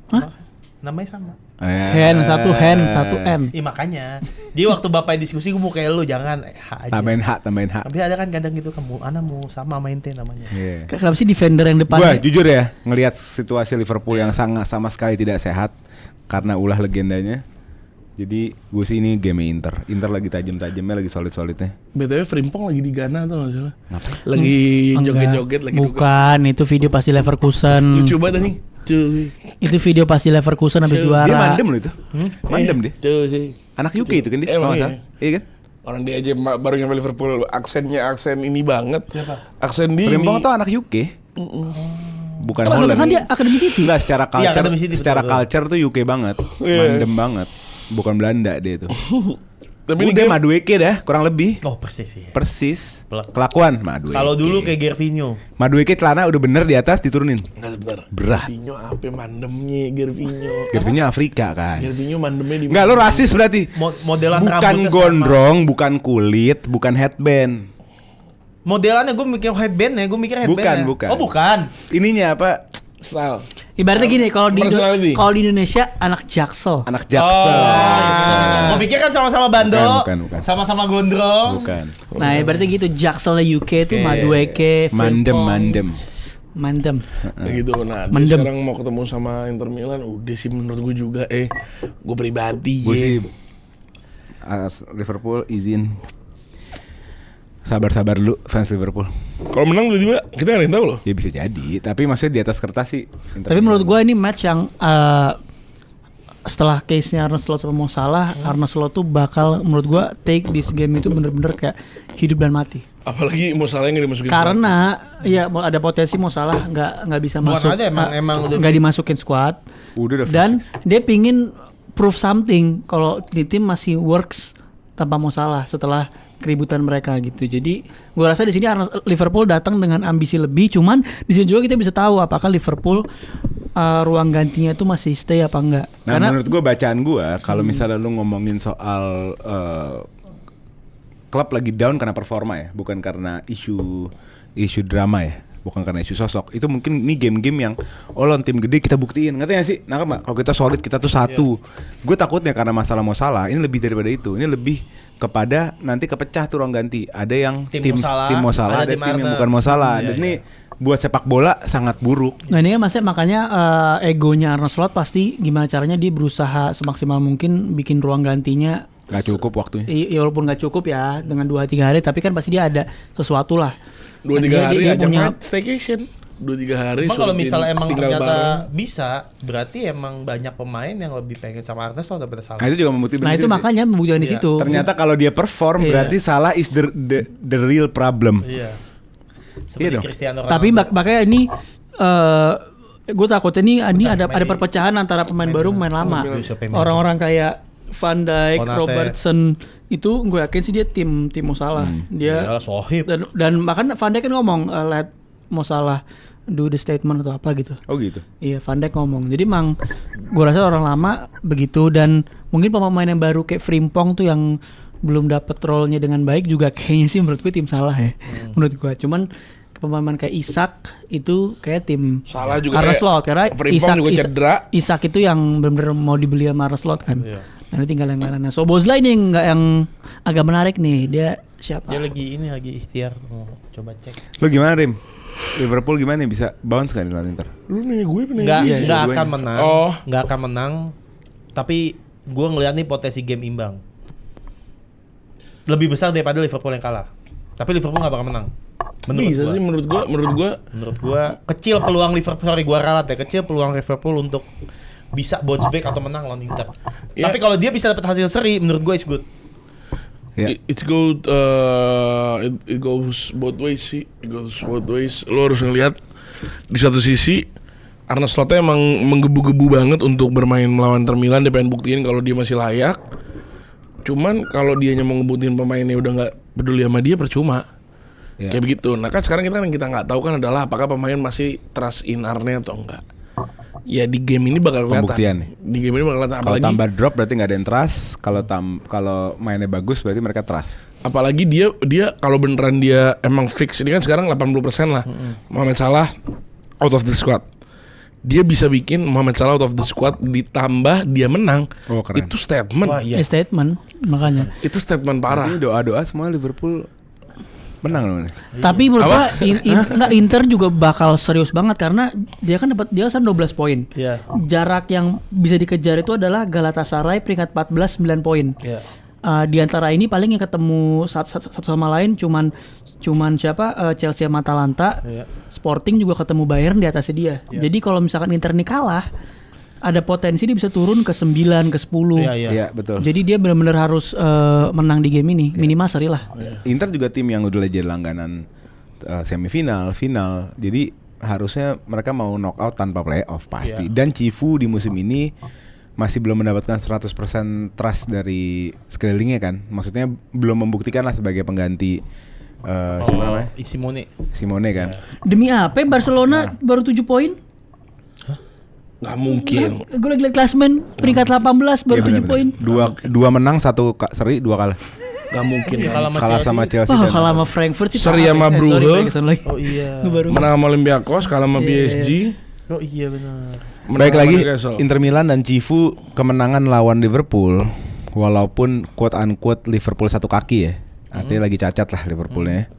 Namanya sama. Hen, satu N. Iya makanya. Dia waktu bapak diskusi gue mau kayak lu jangan H aja. Tambahin hak. Tapi ada kan kadang gitu kamu anak mau sama main T namanya. Iya. Kenapa sih defender yang depan? Gue jujur ya ngelihat situasi Liverpool yang sangat sama sekali tidak sehat karena ulah legendanya. Jadi gue sih ini game Inter lagi tajam-tajamnya, lagi solid-solidnya. BTW Frimpong lagi di Ghana tuh nggak salah. Lagi joget-joget lagi duga. Bukan, itu video pasti Leverkusen. Lucu banget nih. Tuh. Itu video pasti Leverkusen habis juara. Dia mandem loh itu. Mandem dia. Tuh sih. Anak UK itu kan dia. Emang kalau nggak iya. salah. Iya kan? Orang dia aja baru nyampe Liverpool, aksennya aksen ini banget. Siapa? Aksen dia Frimpong ini. tuh anak UK. Bukan Kan Holland. dia Akademi City. Enggak, secara culture, Iya, Academy City, secara betul. culture tuh UK banget. Iya. Mandem banget. Bukan Belanda dia tuh. Tapi ini Udah game Madueke dah, kurang lebih. Oh persis sih. Persis. Pelak. Kelakuan Madueke. Kalau dulu kayak Gervinho. Madueke celana udah bener di atas diturunin. enggak bener. Berat. Gervinho apa mandemnya Gervinho. Gervinho Afrika kan. Gervinho mandemnya di Enggak, lo rasis berarti. Modelan Bukan rambutnya sama. gondrong, bukan kulit, bukan headband. Modelannya gue mikir headband ya, gue mikir headband. Bukan. Oh bukan. Ininya apa? style. Ibaratnya gini, kalau di Personality. Indonesia anak Jaksel. Anak Jaksel. Gue pikir kan sama-sama bando, Bukan. sama-sama gondrong. Bukan. Nah, ibaratnya gitu, Jakselnya UK itu Madueke, Mandem. Mandem. Kayak gitu. Nah, dia Mendem. sekarang mau ketemu sama Inter Milan. Udah sih menurut gue juga gue pribadi Gue ya. sih Liverpool izin. Sabar dulu fans Liverpool. Kalau menang tiba-tiba kita nggak ada yang tahu loh. Ya bisa jadi, tapi maksudnya di atas kertas sih. Inter Tapi Milan. menurut gue ini match yang setelah case-nya Arne Slot sama Mo Salah, Arne Slot tuh bakal menurut gue take this game itu bener-bener kayak hidup dan mati. Apalagi mau salahnya nggak dimasukin. Karena ya ada potensi Mo Salah nggak bisa Bukan masuk, ada, emang udah nggak dimasukin squad. udah Dan dia pingin prove something kalau di tim masih works tanpa Mo Salah setelah keributan mereka gitu. Jadi gue rasa di sini Liverpool datang dengan ambisi lebih. Cuman di sini juga kita bisa tahu apakah Liverpool ruang gantinya itu masih stay apa enggak. Nah, Karena menurut gue bacaan gue kalau misalnya lu ngomongin soal klub lagi down karena performa ya, bukan karena isu drama ya, bukan karena isu sosok. Itu mungkin ini game-game yang lawan tim gede kita buktiin, ngerti gak sih? Nah, kalau kita solid kita tuh satu. Gue takutnya karena masalah Mo Salah ini lebih daripada itu. Ini lebih kepada nanti kepecah tuh ruang ganti. Ada yang tim Mo Salah, ada tim yang bukan Mo Salah. Dan ini buat sepak bola sangat buruk. nah ini kan makanya egonya Arne Slot pasti gimana caranya dia berusaha semaksimal mungkin bikin ruang gantinya. Gak cukup waktunya. Ya walaupun nggak cukup ya dengan 2-3 hari, tapi kan pasti dia ada sesuatu lah. 2-3 Dia hari aja punya staycation. 2-3 hari. Emang kalau syuting, misalnya emang tinggal ternyata bareng. bisa, berarti emang banyak pemain yang lebih pengen sama Arne Slot daripada Salah. Nah, itu juga membuktikan. Nah itu makanya membuktikan di Iya. situ. ternyata kalau dia perform Iya. berarti Salah is the real problem. Iya. Iya Seperti dong. Cristiano Ronaldo. Tapi makanya ini gue takutnya ini ada perpecahan antara pemain baru pemain lama. Orang-orang kayak Van Dijk, Konate. Robertson itu gue yakin sih dia tim Mo Salah. Dia Iyalah, Sohib. dan bahkan Van Dijk kan ngomong let Mo Salah do the statement atau apa gitu. Oh gitu. Iya, Van Dijk ngomong. Jadi emang gue rasa orang lama begitu dan mungkin pemain yang baru kayak Frimpong tuh yang belum dapet role-nya dengan baik juga kayaknya sih menurut gue tim salah ya. Menurut gue. Cuman pemain kayak Isak itu kayak tim Salah juga Arne kayak Slot karena Frimpong juga cedera. Isak itu yang benar-benar mau dibeli sama Arne Slot kan. Iya. Nanti tinggal yang lainnya. Szoboszlai nih nggak yang agak menarik nih. Dia siapa? Dia lagi ikhtiar mau coba cek. Lu gimana Rim? Liverpool gimana nih bisa bounce kan di lawan Inter? Lu nih gue nih. Nggak gue akan nih. menang. Oh. Nggak akan menang. Tapi gue ngeliat nih potensi game imbang. Lebih besar daripada Liverpool yang kalah. Tapi Liverpool nggak bakal menang. Bisa sih menurut gue. Menurut gua kecil peluang Liverpool, sorry gua ralat ya, kecil peluang Liverpool untuk bisa bounce back atau menang lawan Inter. Ya. Tapi kalau dia bisa dapat hasil seri, menurut gua is good. Ya. It goes both ways sih. It goes both ways. Lo harus ngelihat di satu sisi Arne Slotnya emang menggebu-gebu banget untuk bermain melawan Inter Milan. Dia pengen buktiin kalau dia masih layak. Cuman kalau dianya mau ngebuktiin pemainnya udah nggak peduli sama dia, percuma. Ya. Kayak begitu. Nah kan sekarang yang kita nggak tahu kan adalah apakah pemain masih trust in Arne atau enggak. Ya di game ini bakal kelihatan. Pembuktian nih. Di game ini bakal kelihatan. Kalau Apalagi tambah drop berarti nggak ada yang trust. Kalau mainnya bagus berarti mereka trust. apalagi dia kalau beneran dia emang fix. Ini kan sekarang 80% lah. Mohamed Salah out of the squad. Dia bisa bikin Mohamed Salah out of the squad ditambah dia menang. Oh, keren. Itu statement. Wah, iya. Statement makanya. Itu statement parah. Ini doa-doa semua Liverpool menang loh nih. Tapi menurut Apa? gua Inter juga bakal serius banget karena dia kan 12 poin. Iya. Jarak yang bisa dikejar itu adalah Galatasaray peringkat 14 9 poin. Iya. Di antara ini paling yang ketemu satu sama lain cuman siapa Chelsea sama Atalanta. Iya. Sporting juga ketemu Bayern di atasnya dia. Jadi kalau misalkan Inter ini kalah, ada potensi dia bisa turun ke 9, ke 10. Iya, iya. Iya betul. Jadi dia benar-benar harus menang di game ini, minimal seri lah. Inter juga tim yang udah jadi langganan semifinal, final. Jadi harusnya mereka mau knockout tanpa playoff pasti. Iya. Dan Cifu di musim ini masih belum mendapatkan 100% trust dari sekelilingnya kan. Maksudnya belum membuktikan lah sebagai pengganti siapa namanya? Simone kan. Demi apa Barcelona baru 7 poin? Nggak mungkin. Gue lagi liat klasmen peringkat 18 baru Iya, 7 benar-benar. poin. Dua menang, satu seri, 2 kalah. Nggak mungkin. Iya, Kalah sama Chelsea. Wah, dan- kalah sama Frankfurt sih. Seri parah. sama Brugge. Sorry, Ferguson lagi. Oh iya. Gue baru. Menang sama Olympiakos, kalah sama Iya, PSG. Oh iya benar. menang Baik sama lagi Newcastle. Inter Milan dan Cifu kemenangan lawan Liverpool walaupun quote unquote Liverpool satu kaki ya. Artinya lagi cacat lah Liverpoolnya.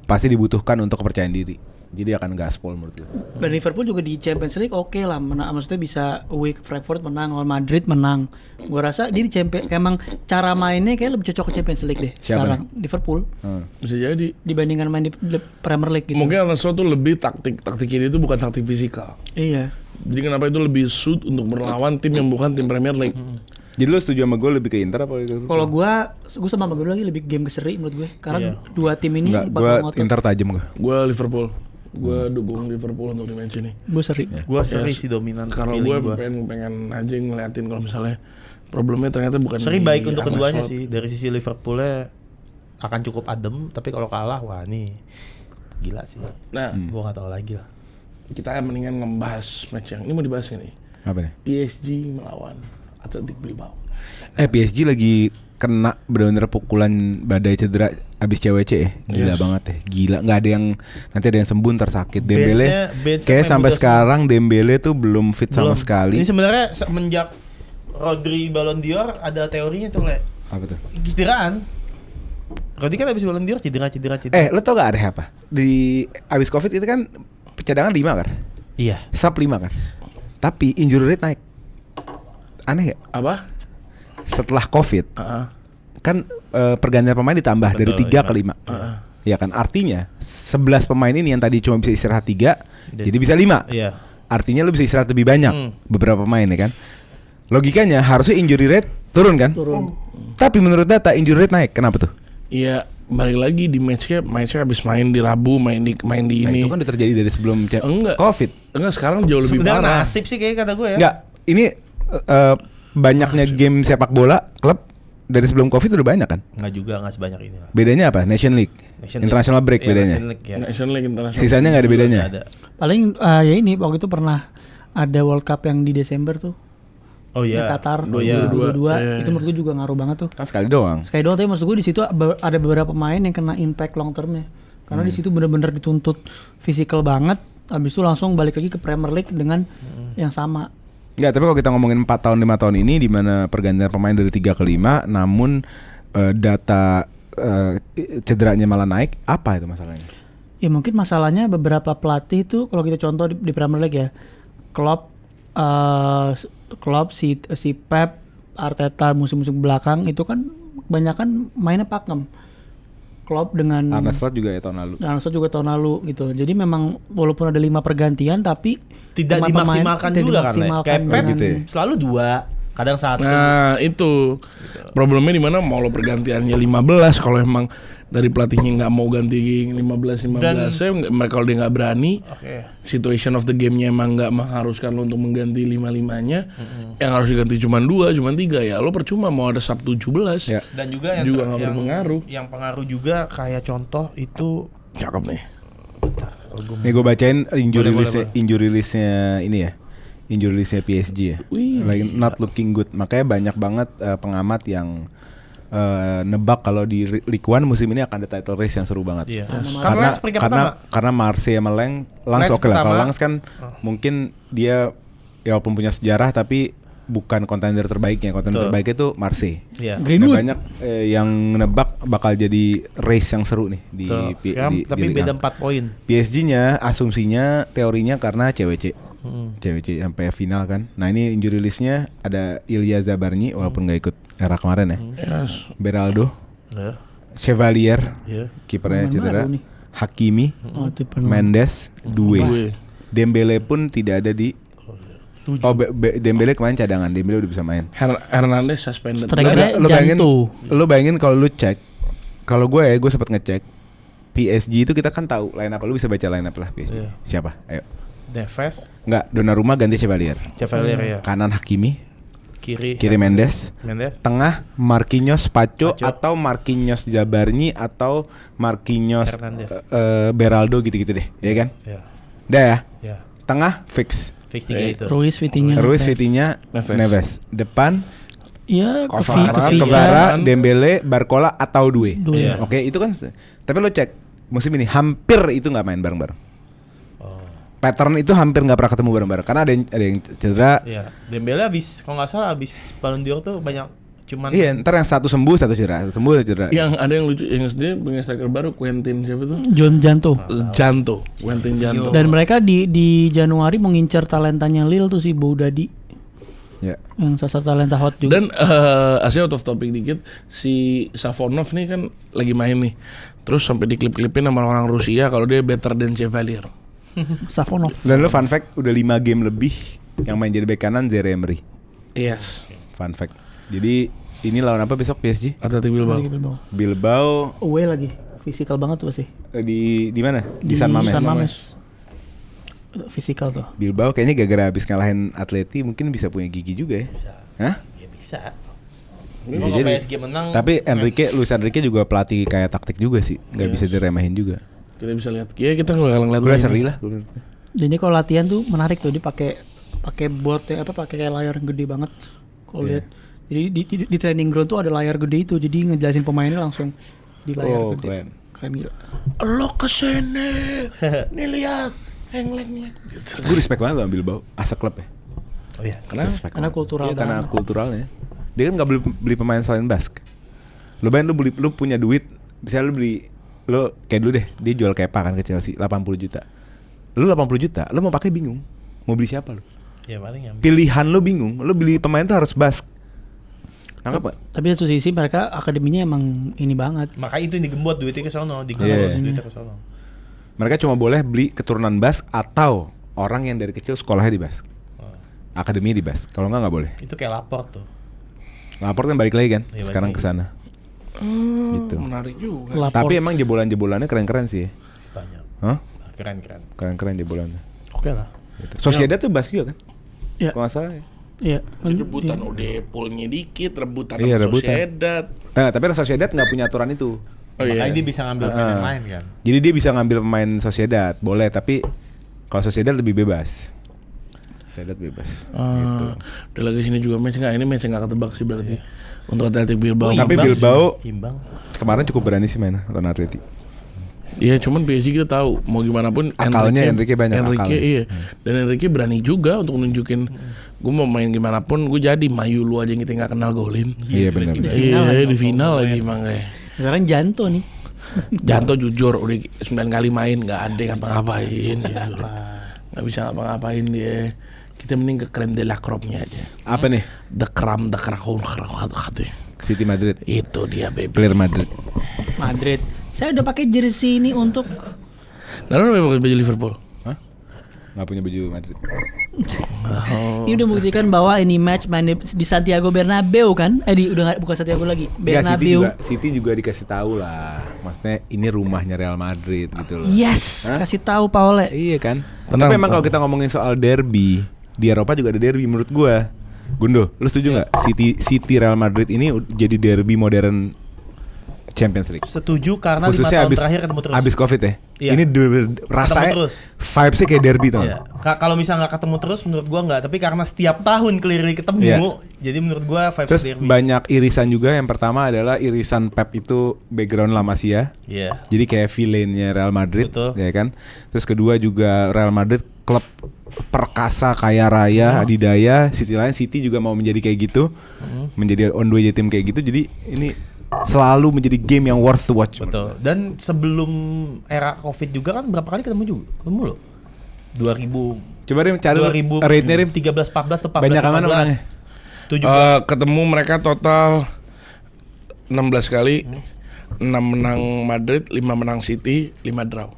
Pasti dibutuhkan untuk kepercayaan diri. Jadi akan gaspol menurut gue. Dan Liverpool juga di Champions League oke lah, maksudnya bisa away ke Frankfurt menang, lawan Madrid menang. Gue rasa dia di Champions, emang cara mainnya kayak lebih cocok ke Champions League deh Siapa sekarang. Liverpool Bisa jadi. dibandingkan main di Premier League gitu. Mungkin Arne Slot tuh lebih taktik ini itu bukan taktik fisikal. Iya. Jadi kenapa itu lebih suit untuk berlawan tim yang bukan tim Premier League. Jadi lo setuju sama gue lebih ke Inter apa ke Liverpool? Kalau gue sama gue lagi lebih game keseri menurut gue. Karena Iya. dua tim ini Enggak, gue bakal ngotot. Inter tajam gue. Gue Liverpool. Gue dukung Liverpool untuk di match ini. Gue seri. Gua seri sih dominan. Karena feeling gue gua. pengen aja ngeliatin kalau misalnya problemnya ternyata bukan Seri di baik untuk Arne keduanya Slot. sih. Dari sisi Liverpoolnya akan cukup adem, tapi kalau kalah wah nih gila sih. Nah, Gua nggak tahu lagi lah. kita mendingan ngebahas match yang ini mau dibahas nih. Apa nih? PSG melawan Athletic Bilbao. PSG lagi kena bener-bener pukulan badai cedera abis CWC ya. Gila Yes. banget ya. Gila, nggak ada yang nanti ada yang sembuh ntar sakit. Dembele Benchnya kayak main sampai muda sekarang Dembele tuh belum fit sama Belum. sekali. Ini sebenarnya semenjak Rodri Ballon d'Or ada teorinya tuh, Le. Apa tuh? Cederaan. Rodri kan habis Ballon d'Or cedera. Lo tau gak ada apa? Di abis Covid itu kan cadangan 5 kan? Iya. Sub 5 kan? Tapi injury rate naik. Aneh gak? Apa? Setelah Covid Heeh. kan pergantian pemain ditambah dari Betul, 3 iya. ke 5. Ya kan, artinya 11 pemain ini yang tadi cuma bisa istirahat 3 jadi bisa 5. Iya. Artinya lu bisa istirahat lebih banyak beberapa pemain ya kan. Logikanya harusnya injury rate turun kan? Turun. Tapi menurut data injury rate naik. Kenapa tuh? Iya, balik lagi di matchnya habis main di Rabu, main di Nah, ini. itu kan udah terjadi dari sebelum Enggak. Covid. Enggak, sekarang jauh lebih Sebenarnya parah. nasib sih kayak kata gue ya. Enggak, ini banyaknya game sepak bola klub dari sebelum Covid udah banyak kan? Enggak sebanyak ini lah. Bedanya apa? Nation League, International break Iya, bedanya. Nation League, ya. National League International. Sisanya nggak ada bedanya. Ada. Paling ya ini waktu itu pernah ada World Cup yang di Desember tuh. Oh iya. Qatar Oh iya. 2022 itu menurut gue juga ngaruh banget tuh. Kan sekali doang. Sekali doang, tapi maksud gue di situ ada beberapa pemain yang kena impact long termnya. Karena di situ benar-benar dituntut fisikal banget, habis itu langsung balik lagi ke Premier League dengan yang sama. Ya, tapi kalau kita ngomongin 4 tahun 5 tahun ini di mana pergantian pemain dari 3 ke 5, namun data cederanya malah naik, apa itu masalahnya? Ya mungkin masalahnya beberapa pelatih itu kalau kita contoh di Premier League ya, Klopp si Pep, Arteta musim-musim belakang itu kan kebanyakan mainnya pakem. Klopp dengan Arne Slot juga ya tahun lalu. Arne Slot juga tahun lalu gitu. Jadi memang walaupun ada 5 pergantian tapi Tidak pemain-pemain dimaksimalkan tidak juga kan, Le? dimaksimalkan Kayak Pep dengan- gitu ya? selalu 2, kadang 1. Nah itu problemnya di mana mau lo pergantiannya 15 kalau emang dari pelatihnya nggak mau ganti 15 mereka kalau dia nggak berani Oke. situation of the game-nya emang nggak mengharuskan lo untuk mengganti 5-5-nya yang harus diganti cuma 2 cuma 3 ya lo percuma mau ada sub 17 Ya. Dan juga yang Juga nggak berpengaruh. Yang pengaruh juga kayak contoh itu cakep nih Nih gue bacain Boleh. injury listnya ini ya. Injury listnya PSG ya. Wih, Lagi not looking good. Makanya banyak banget pengamat yang nebak kalau di Ligue 1 musim ini akan ada title race yang seru banget. Iya. Karena Lens peringkat pertama. karena Marseille sama Lens Lens oke lah. Kalau pertama. Lens kan mungkin dia ya walaupun punya sejarah tapi bukan kontender terbaiknya. Kontender Betul. terbaiknya itu Marseille. Iya. Greenwood. Nah, banyak yang nebak bakal jadi race yang seru nih di Tuh. Ya, tapi Ligue beda 1. 4 poin. PSG-nya asumsinya teorinya karena CWC. Hmm. CWC sampai final kan. Nah, ini injury listnya ada Ilya Zabarny walaupun nggak ikut era kemarin ya. yes. Beraldo, Ya. Chevalier, Ya. kipernya Pemain cedera. baru nih. Hakimi, Oh, itu pemain. Mendes, Doué. Doué. Dembele pun tidak ada di Dembele kemarin cadangan. Dembele udah bisa main. Hernandez suspended Strikernya Lu bayangin, Janto. lu bayangin kalau lu cek, kalau gue sempat ngecek PSG itu kita kan tahu line up, lu bisa baca line up lah PSG. Iya. Siapa? Ayo. Neves, Enggak, Donnarumma ganti Chevalier. Chevalier ya. Kanan Hakimi, Kiri Mendes. Mendes. Tengah Marquinhos Pacho Pacho. atau Marquinhos Zabarny atau Marquinhos Hernandez. Beraldo gitu-gitu deh, ya kan? Ya. Udah ya. Ya. Tengah fix. Fix 3 itu. Ruiz, Vitinha. Ruiz, Vitinha, Neves. Neves. Depan Iya, Kvara, Kvara, Dembele, Barcola atau Doué. Doué. Iya. Oke, itu kan. Tapi lo cek musim ini hampir itu nggak main bareng-bareng. Oh. Pattern itu hampir nggak pernah ketemu bareng-bareng karena ada yang cedera. Iya. Dembele habis kalau nggak salah habis Ballon d'Or tuh banyak cuman Iya, ntar yang satu sembuh, satu cedera, satu sembuh, satu cedera. yang ada yang lucu yang dia punya striker baru Quentin siapa tuh John Janto. Quentin Janto Dan mereka di Januari mengincar talentanya Lille tuh si Boudadi. Ya. Yang salah satu talenta hot juga. dan asli out of topic dikit si Safonov nih kan lagi main nih terus sampai diklip-klipin sama orang Rusia kalau dia better than Chevalier. Safonov. Dan lo fun fact udah 5 game lebih yang main jadi bek kanan Zaire Emery. Yes. Fun fact. Jadi ini lawan apa besok PSG? Atletico Bilbao. Bilbao Away lagi. Fisikal banget tuh pasti. di mana? Di San Mames. San Mames. Fisikal tuh. Bilbao kayaknya gara-gara habis ngalahin Atleti mungkin bisa punya gigi juga ya. bisa. Hah? Ya bisa. Bisa Kalau jadi. PSG menang. Tapi Luis Enrique juga pelatih kayak taktik juga sih, nggak bisa diremehin juga. Kita bisa lihat. Ya kita nggak bakal ngeliat Gue lagi. seri lah. Dan ini kalau latihan tuh menarik tuh, dia pakai board ya, pakai kayak layar yang gede banget. Kalau lihat. Jadi di training ground tuh ada layar gede itu, jadi ngejelasin pemainnya langsung di layar gede. Keren. Keren gila. Lo kesini. Nih lihat. Henglet. Gue respect banget sama Bilbao, asa klub ya. Oh iya. Kenapa? Respect Karena banget. kultural Iya, karena banget. kulturalnya. Dia kan nggak beli pemain selain Bask. Lo bayangin lu punya duit, misalnya lo kayak dulu deh, dia jual Kepa kan ke Chelsea 80 juta. Lu 80 juta, lo mau pakai bingung. Mau beli siapa lo? Ya paling yang Pilihan lo bingung, lo beli pemain tuh harus Bask. Nangkap gak? Tapi di satu sisi mereka akademinya emang ini banget. makanya itu yang digembot duitnya ke sono, Iya. duitnya ke sono. Mereka cuma boleh beli keturunan Bask atau orang yang dari kecil sekolahnya di Bask. Akademinya di Bask. Kalau nggak boleh. Itu kayak lapor tuh. Lapor kan balik lagi kan, Iya, sekarang balik ke sana. Gitu. Menarik juga. Laport. Tapi emang jebolan-jebolannya keren-keren sih. Banyak. Hah? Keren-keren. Keren-keren jebolannya. Oke lah. Gitu. Sociedad tuh Bask juga kan? Iya. Kalau nggak salah ya. Iya. Rebutan udah poolnya dikit, rebutan Iya, sama rebutan. Sociedad. Nah, tapi Sociedad nggak punya aturan itu. Oh iya. Makanya dia bisa ngambil pemain yang lain kan. Jadi dia bisa ngambil pemain Sociedad, boleh. Tapi kalau Sociedad lebih bebas. Saya lihat bebas. Gitu. Udah lagi sini juga match nggak? Ini match nggak ketebak sih berarti. Untuk Athletic Bilbao. Tapi Bilbao imbang. kemarin cukup berani sih main lawan Atleti. Iya, cuman PSG kita tahu mau gimana pun Akalnya Enrique banyak akalnya. Iya. Dan Enrique berani juga untuk nunjukin gue mau main gimana pun gue jadi mayu lu aja yang kita nggak kenal golin. Iya benar. Iya, di final lagi makanya. Sekarang Janto nih. Janto jujur udah 9 kali main nggak ada yang ngapa-ngapain, nggak bisa ngapa-ngapain dia. Kita mending ke creme de la crop-nya aja. Apa nih? The creme de crack. City Madrid. Itu dia baby. Clear Madrid. Madrid. Saya udah pakai jersey ini untuk Lalu pakai baju Liverpool. Hah? Nggak punya baju Madrid. ini udah membuktikan bahwa ini match main di Santiago Bernabeu kan? Bukan Santiago lagi. Bernabeu. City juga dikasih tahu lah. Maksudnya ini rumahnya Real Madrid gitu loh. Yes, kasih tahu Paul. Iya kan. Tenang, Tapi emang kalau kita ngomongin soal derby, di Eropa juga ada derby menurut gua. Gundo, lu setuju nggak? City Real Madrid ini jadi derby modern Champions League. Setuju karena 5 Khususnya tahun terakhir ketemu terus. abis Covid ya. Iya. Ini rasanya terus. vibes-nya kayak derby tuh. Iya. Kalau misalnya nggak ketemu terus menurut gua nggak, tapi karena setiap tahun clearly ketemu, jadi menurut gua vibes Terus derby. banyak irisan juga. Yang pertama adalah irisan Pep itu background La Masia. Iya. Jadi kayak villainnya Real Madrid, Betul. ya kan. Terus kedua juga Real Madrid klub perkasa kaya raya adidaya. Sisi lain City juga mau menjadi kayak gitu, menjadi on the way tim kayak gitu. Jadi ini selalu menjadi game yang worth to watch. Betul. Dan sebelum era Covid juga kan berapa kali ketemu loh. 2000. Coba Rim cari 2000 rate-nya Rim. 13 14 tuh 14. Banyak mana menangnya? 17. Ketemu mereka total 16 kali. 6 menang Madrid, 5 menang City, 5 draw.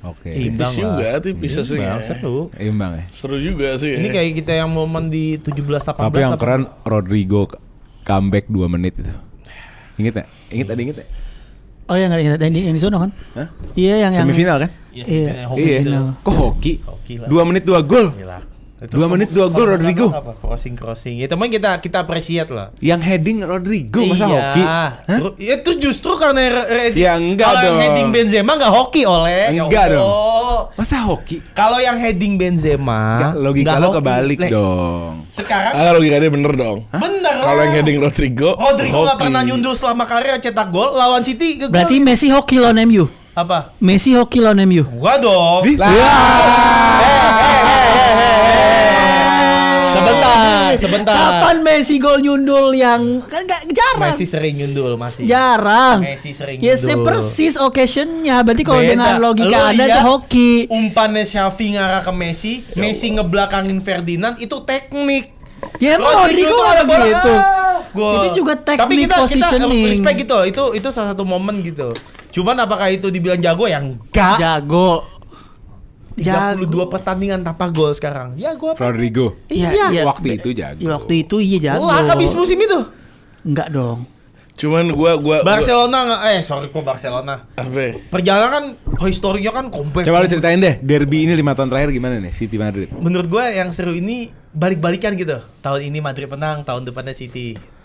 Oke. Imbang Tipis juga, lah. tipis hasilnya. Seru. Imbang ya. Seru juga sih. Ini kayak kita yang momen di 17 18. Tapi yang keren Rodrigo comeback 2 menit itu. Ingat gak? Ingat ya? Oh ya nggak ingat yang di sono kan? Hah? Iya yang Semifinal kan? Iya. Iya. Kok hoki? Hoki lah. 2 menit 2 gol. Gila. 2 menit 2 gol Rodrigo. Crossing. Ya teman kita appreciate lah. Yang heading Rodrigo masa hoki? Hah? Ya terus justru karena Ya enggak kalau yang dong. heading Benzema nggak hoki oleh. Enggak Ya dong. Allah. Masa hoki? Kalau yang heading Benzema Logika nggak lo hoki. kebalik Leh, dong. Sekarang logikanya bener dong. bener lah. Kalau yang heading Rodrigo nggak hoki. pernah nyundul selama karir cetak gol lawan City. Berarti Messi hoki lawan MU. apa? Messi hoki lawan MU. Gua dong. Sebentar. Kapan Messi gol nyundul yang kan nggak jarang. Messi sering nyundul masih. Jarang. Messi sering Ya nyundul. persis occasionnya. Berarti kalau Beda. dengan logika Lu Anda lihat itu hoki. Umpannya Xavi ngarah ke Messi, Messi ngebelakangin Ferdinand itu teknik. Ya emang Rodrigo tuh ada bola, gitu. gol. Itu juga teknik Tapi kita positioning. respect gitu. Itu salah satu momen gitu. Cuman apakah itu dibilang jago? Ya enggak. Jago. 32 pertandingan tanpa gol sekarang. Ya gua apa? Rodrigo. Iya. Waktu itu jago. Ya, waktu itu iya jago. Lah habis musim itu. Enggak dong. Cuman gua Barcelona sorry kok Barcelona. apa? Perjalanan kan historinya kan comeback. Coba lu ceritain deh, derby ini 5 tahun terakhir gimana nih City Madrid? Menurut gue yang seru ini balik-balikan gitu. Tahun ini Madrid menang, tahun depannya City.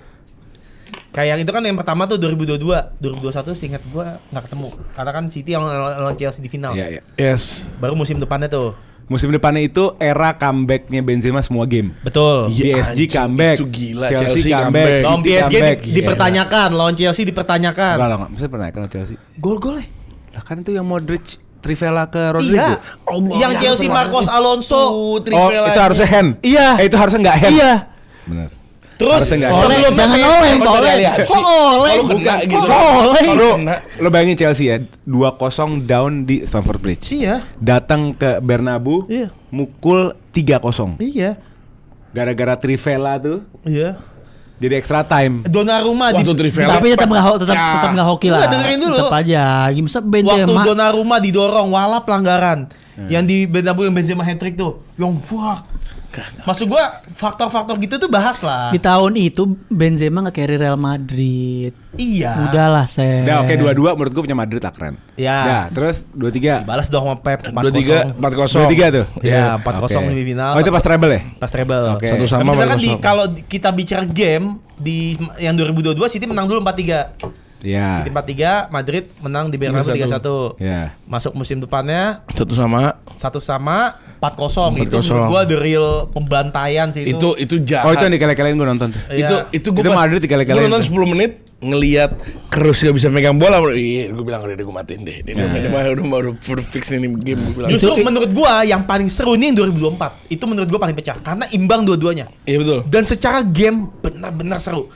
Kayak yang itu kan yang pertama tuh 2022, 2021 seingat gue nggak ketemu. Karena kan City yang lawan Chelsea di final. Iya, iya. Yes. Baru musim depannya tuh. Musim depannya itu era comebacknya Benzema semua game. Betul. Iya, PSG anjing, comeback, itu gila, Chelsea Chelsea comeback, comeback. Lawan City PSG comeback. dipertanyakan, lawan Chelsea dipertanyakan. Enggak, masa pernah kan Chelsea? Gol-golnya. Lah kan itu yang Modric Trivela ke Rodrigo. Iya. Yang Chelsea Marcos Alonso. Oh, itu harusnya hand. Iya. Itu harusnya enggak hand. Iya. Benar. Terus Harusnya nggak. Oleh, sebelum jangan oleh, Pak Oleh. Kok oleh? Kalau kena gitu. Kok oleh? Lo bayangin Chelsea ya, 2-0 down di Stamford Bridge. Iya. Datang ke Bernabeu, Iya. mukul 3-0. Iya. Gara-gara Trivela tuh Iya. jadi extra time. Donnarumma Waktu Trivela Tapi tetap nggak hoki lah. Enggak, dengerin dulu. Tetap aja. Gimana Waktu Benzema? Donnarumma didorong wala pelanggaran. Yang di Bernabeu yang Benzema hat-trick tuh. Yang wah. Maksud gua faktor-faktor gitu tuh bahas lah. Di tahun itu Benzema nge-carry Real Madrid. Iya. Udahlah, Sen. Udah oke 2-2 menurut gue punya Madrid lah keren. Ya. Nah, terus 2-3. Balas dong sama Pep 2-3, 4-0. 2-3 tuh. Ya, 4-0 Oke. semifinal. Oh, itu pas treble ya? Pas treble. Oke. Satu sama Tapi sebenarnya kan 4-0. kalau kita bicara game di yang 2022 City menang dulu 4-3. Ya. City 4-3, Madrid menang di Bernabeu 3-1. Ya. Masuk musim depannya 1-1, 4-0. Itu 4-0. menurut gua the real pembantaian sih itu. itu jahat. Oh itu yang dikele-kelein gue nonton. Iya. Itu gue Itu Madrid dikali-kaliin gue nonton tuh. 10 menit ngelihat Kroos gak bisa megang bola. Iya, gue bilang udah gue matiin deh. Ini udah fix nih game gue bilang. Justru menurut gua yang paling seru nih yang 2024. Itu menurut gua paling pecah karena imbang dua-duanya. Iya betul. Dan secara game benar-benar seru.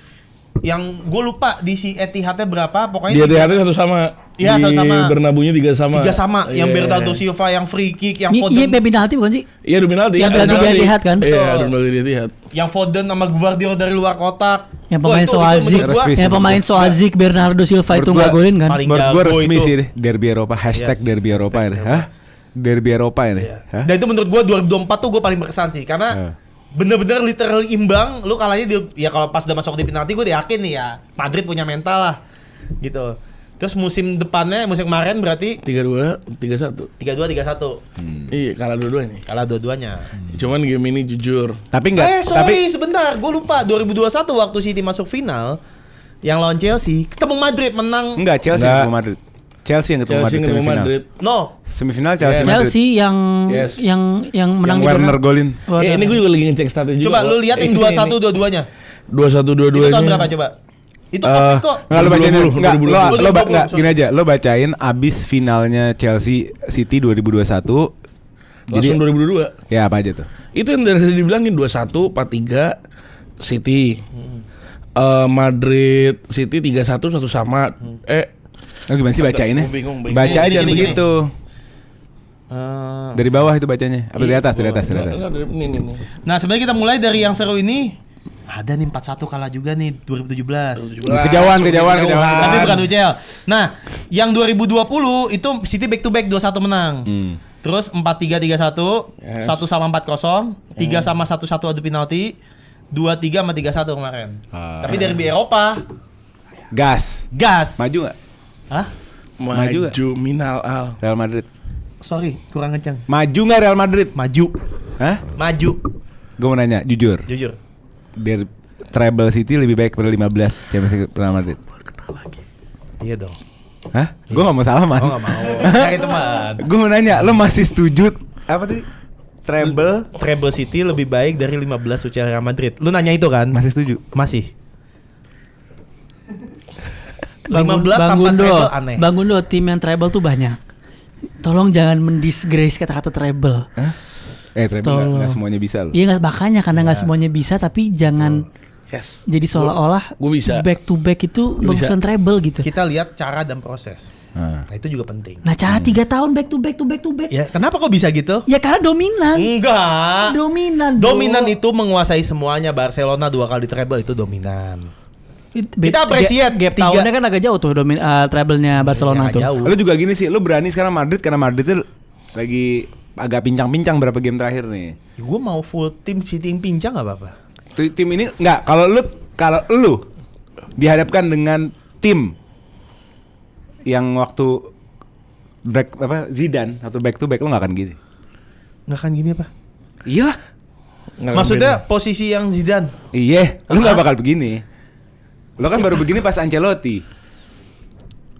Yang gue lupa di si Etihadnya berapa, pokoknya Dia THT satu sama. Iya, Di satu sama. Bernabunya 3 sama. 3 sama. Yang Iya. Bernardo Silva, yang free kick, yang Ini Foden, iya penalti bukan sih? Iya, adu penalti. Yang Adu penalti penalti. dia lihat kan? Iya, Betul. adu penalti dia lihat. yang Foden sama Gvardiol dari luar kotak. Yang Wah, pemain itu Soazic, menurut gua Resmi. yang pemain Soazic Bernardo Silva itu Menurut nggak gua golin kan? paling Menurut gue jago resmi itu. sih deh, Derby Eropa. Hashtag Yes. Derby Eropa ini. Hah? Derby Eropa ini. Hah? Dan itu menurut gua 2024 tuh gua paling berkesan sih karena bener-bener literally imbang. Lu kalahnya ya kalau pas udah masuk di penalti gua udah yakin nih ya Madrid punya mental lah gitu. Terus musim depannya, musim kemarin berarti 3-2, 3-1. 3-2, 3-1. Iya, kalah dua-duanya. Kalah dua-duanya. Cuman game ini jujur. Tapi enggak, Sorry sebentar, gue lupa 2021 waktu City masuk final yang lawan Chelsea, ketemu Madrid menang. enggak Chelsea Enggak. ketemu Madrid. Chelsea yang ketemu Chelsea Madrid ketemu semifinal. Madrid. No, Semifinal Chelsea Madrid. Chelsea Yes. yang menang Yang di Werner Bernabeu. golin. Ini gue juga lagi ngecek statnya juga. coba lu lihat yang 2-1 dua-duanya. 2-1 dua-duanya. Itu tahun berapa coba? Itu Covid kok. Enggak lo bacain 2020, enggak 2020. lo Oh, enggak 2020, gini aja lo bacain abis finalnya Chelsea City 2021. Langsung 2022. Ya apa aja tuh? Itu yang dari tadi dibilangin 21, 4-3 City. Madrid City 3-1 satu sama. Oh, gimana sih bacainnya? Bingung. Baca Gini, aja gini, begitu. Dari bawah itu bacanya. Apa dari atas? Dari atas, dari atas. Ini. Nah, sebenarnya kita mulai dari yang seru ini. Ada nih 4-1 kalah juga nih 2017. Kejauhan. Tapi bukan UCL. Nah, yang 2020 itu City back to back 2-1 menang. Terus 4-3 3-1, Yes. 1 sama 4-0, 3 sama 1-1 adu penalti, 2-3 sama 3-1 kemarin. Tapi derby Eropa, Gas. gas. Maju nggak? Hah? Maju Maju Minal Al. Real Madrid. Sorry, kurang kencang. Maju nggak Real Madrid? Maju. Hah? Maju. Gue mau nanya, jujur. Jujur. Dari treble City lebih baik pada 15 Champions League Real Madrid. Iya dong. Hah? Gue gak mau salaman. Oh, enggak mau. Cari teman. Gue mau nanya, lo masih setuju apa tadi? Treble Treble City lebih baik dari 15 UCL Real Madrid. Lu nanya itu kan? masih setuju? Masih. Bang 15 Bang tanpa Gundo, treble aneh. Bang Gundo, tim yang treble tuh banyak. Tolong jangan mendisgrace kata-kata treble. Hah? Treble Tolong. nggak semuanya bisa lo. Iya nggak, makanya karena nggak semuanya bisa, tapi jangan Yes. jadi seolah-olah Gua bisa. back to back itu Gua bisa. bagusan treble gitu. Kita lihat cara dan proses. Nah. Nah, itu juga penting. Nah cara 3 tahun back to back to back to back. Ya, kenapa kok bisa gitu? Ya karena dominan. Enggak. Dominan. Bro. Dominan itu menguasai semuanya. Barcelona 2 kali treble itu dominan. Kita appreciate gap tiga- tahunnya kan agak jauh tuh treble-nya Barcelona Ya, tuh. jauh. Lo juga gini sih, lo berani sekarang Madrid karena Madrid tuh lagi agak pincang-pincang berapa game terakhir nih. Gue mau full tim sitting pincang gak apa-apa. Tim ini enggak, kalau lu dihadapkan dengan tim yang waktu break apa Zidane atau back to back lo nggak akan gini. Nggak kan gini apa? Iya. Maksudnya posisi yang Zidane. Iya, lu nggak bakal begini. Lo kan baru begini pas Ancelotti.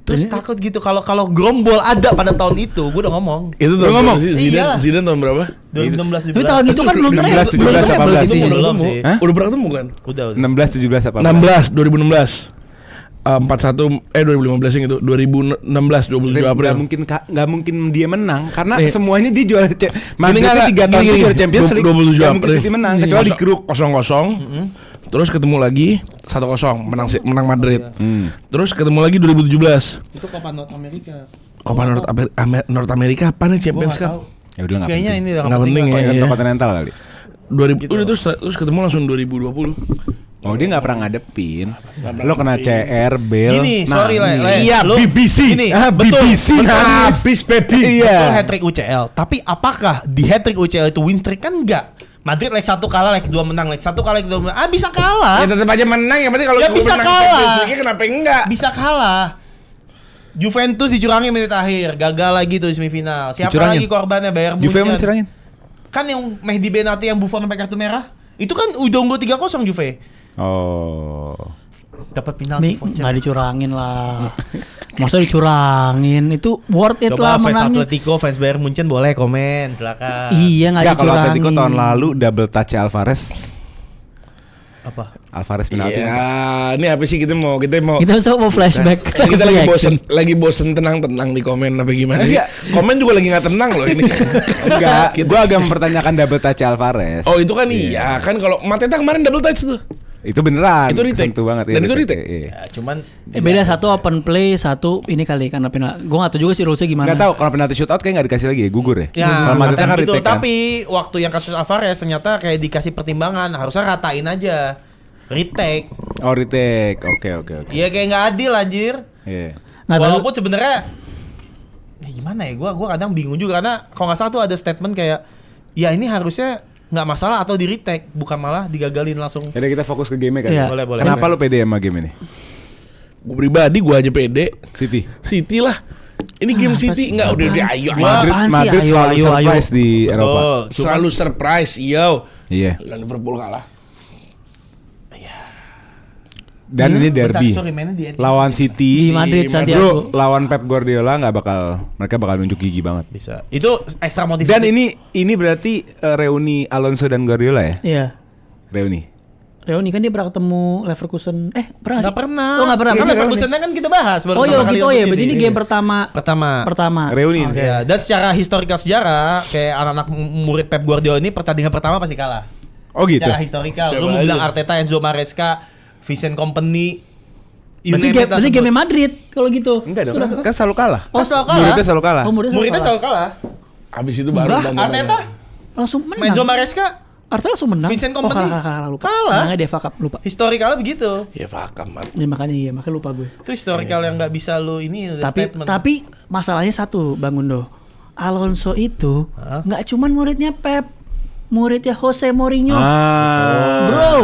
Terus takut gitu kalau Grombol ada pada tahun itu, gue udah ngomong. Itu Lu tahun ngomong? berapa sih? Iyalah. Zidane tahun berapa? 2016 Tapi tahun itu kan belum 16, treble, 17, belum treble 18 sih. Itu udah Belum ketemu. sih. Hah? Udah pernah ketemu kan? Udah. 16, 17 apa? 16 2016. 2015 yang itu 2016 27 April. Nggak mungkin dia menang karena Nih. semuanya dia juara Madrid nggak, 3 tahun gini, juara Champions League. 27 Nggak mungkin April. City menang kecuali di grup. 0-0. Terus ketemu lagi 1-0 menang Madrid. Terus ketemu lagi 2017. Itu Copa North America. Copa North America apa nih Champions Cup? Ya udah nggak Kayaknya penting. ini Nggak penting ya. Iya. Interkontinental kali. 2000 udah terus ketemu langsung 2020. Oh dia nggak pernah ngadepin. Lo kena CR, Bale. Gini, sorry lah. Iya, Lu- BBC. Gini, BBC. betul. Habis baby. Betul Iya. hat-trick UCL. Tapi apakah di hat-trick UCL itu win streak? Kan enggak. Madrid leg 1 kalah, leg 2 menang, leg 1 kalah, leg 2 menang. Bisa kalah. Ya tetap aja menang ya, berarti kalau Ya, bisa menang kalah. Champions League kenapa enggak? Bisa kalah. Juventus dicurangi menit akhir, gagal lagi tuh di semifinal. Siapa Dicurangin? lagi korbannya? Bayern Juve Munchen. mau dicerangin? Kan yang Mehdi Benati yang Buffon sampai kartu merah. Itu kan udah unggul 3-0 Juve. Oh. Dapat penalti voucher. Nggak dicurangin lah. Masa dicurangin? Itu worth it Coba lah fans menangnya. Atletico, fans Bayern Munchen boleh komen, silakan. Iya nggak Enggak, kalau dicurangin. Atletico tahun lalu double touch Alvarez. Apa? Alvarez penalti. Iya, ini apa sih kita mau Kita mau flashback. kita lagi bosen tenang-tenang di komen apa gimana? Enggak. Komen juga lagi nggak tenang loh ini. Enggak, gue agak mempertanyakan double touch Alvarez. Oh itu kan iya kan kalau Mateta kemarin double touch tuh. Itu beneran. Itu retake. Kesentuh banget. Dan iya, itu retake. Iya. Ya, cuman Beda satu open play, satu ini kali karena penalti. Gue nggak tahu juga sih rulesnya gimana. Nggak tahu kalau penalti shootout kayak nggak dikasih lagi ya, gugur ya. Ya, Kalau Madrid kan gitu. retake kan. Tapi waktu yang kasus Alvarez ternyata kayak dikasih pertimbangan, harusnya ratain aja. Retake. Oh retake. Oke. Iya kayak nggak adil anjir. Iya. Nggak tahu. Walaupun sebenarnya gimana ya, gua kadang bingung juga karena kalau nggak salah tuh ada statement kayak ya ini harusnya nggak masalah atau di retake, bukan malah digagalin langsung. Jadi kita fokus ke game kan. Iya. Boleh. Kenapa lu pede sama game ini? Gue pribadi gue aja pede. City Lah. Ini game City enggak udah ayo. Apaan sih? Madrid Ayo, selalu ayo. surprise di Eropa. Betul. Selalu surprise, yo. Iya. Liverpool kalah. Dan ini derby. Sorry, mainnya di Lawan City Di Madrid, Bro, Santiago. lawan Pep Guardiola mereka bakal nunjuk gigi banget. bisa. Itu ekstra motivasi. Dan ini berarti reuni Alonso dan Guardiola ya? Iya. Reuni. Reuni kan dia pernah ketemu Leverkusen. Pernah Nggak sih? pernah. Oh nggak pernah. Kan Ini Leverkusen kan kita bahas baru Oh iya pertama kali gitu untuk ya. sini. Berarti ini game pertama. Pertama. Reuni. Oke. Ya, dan secara historikal sejarah kayak anak-anak murid Pep Guardiola ini pertandingan pertama pasti kalah. Oh gitu. Secara historikal. Lu mau Siapa bilang aja? Arteta, Enzo Maresca, Vincent Kompany. Berarti game Madrid kalau gitu. Enggak dong. Sudah. Kan selalu kalah. Oh, selalu kalah. Muridnya selalu kalah. Oh, Muridnya selalu kalah. Habis itu baru Enggak, tanda-tanda. Arteta, langsung menang. Enzo Maresca, Arteta langsung menang. Vincent Kompany. kalah lupa. Kalah. Menangnya dia fuck up lupa. historikalnya begitu. Ya fakam mat. Ya, makanya lupa gue. Itu historikal yang nggak bisa lu ini statement. Tapi masalahnya satu, Bang Undo. Alonso itu Hah? nggak cuman muridnya Pep, muridnya Jose Mourinho. Ah. Bro,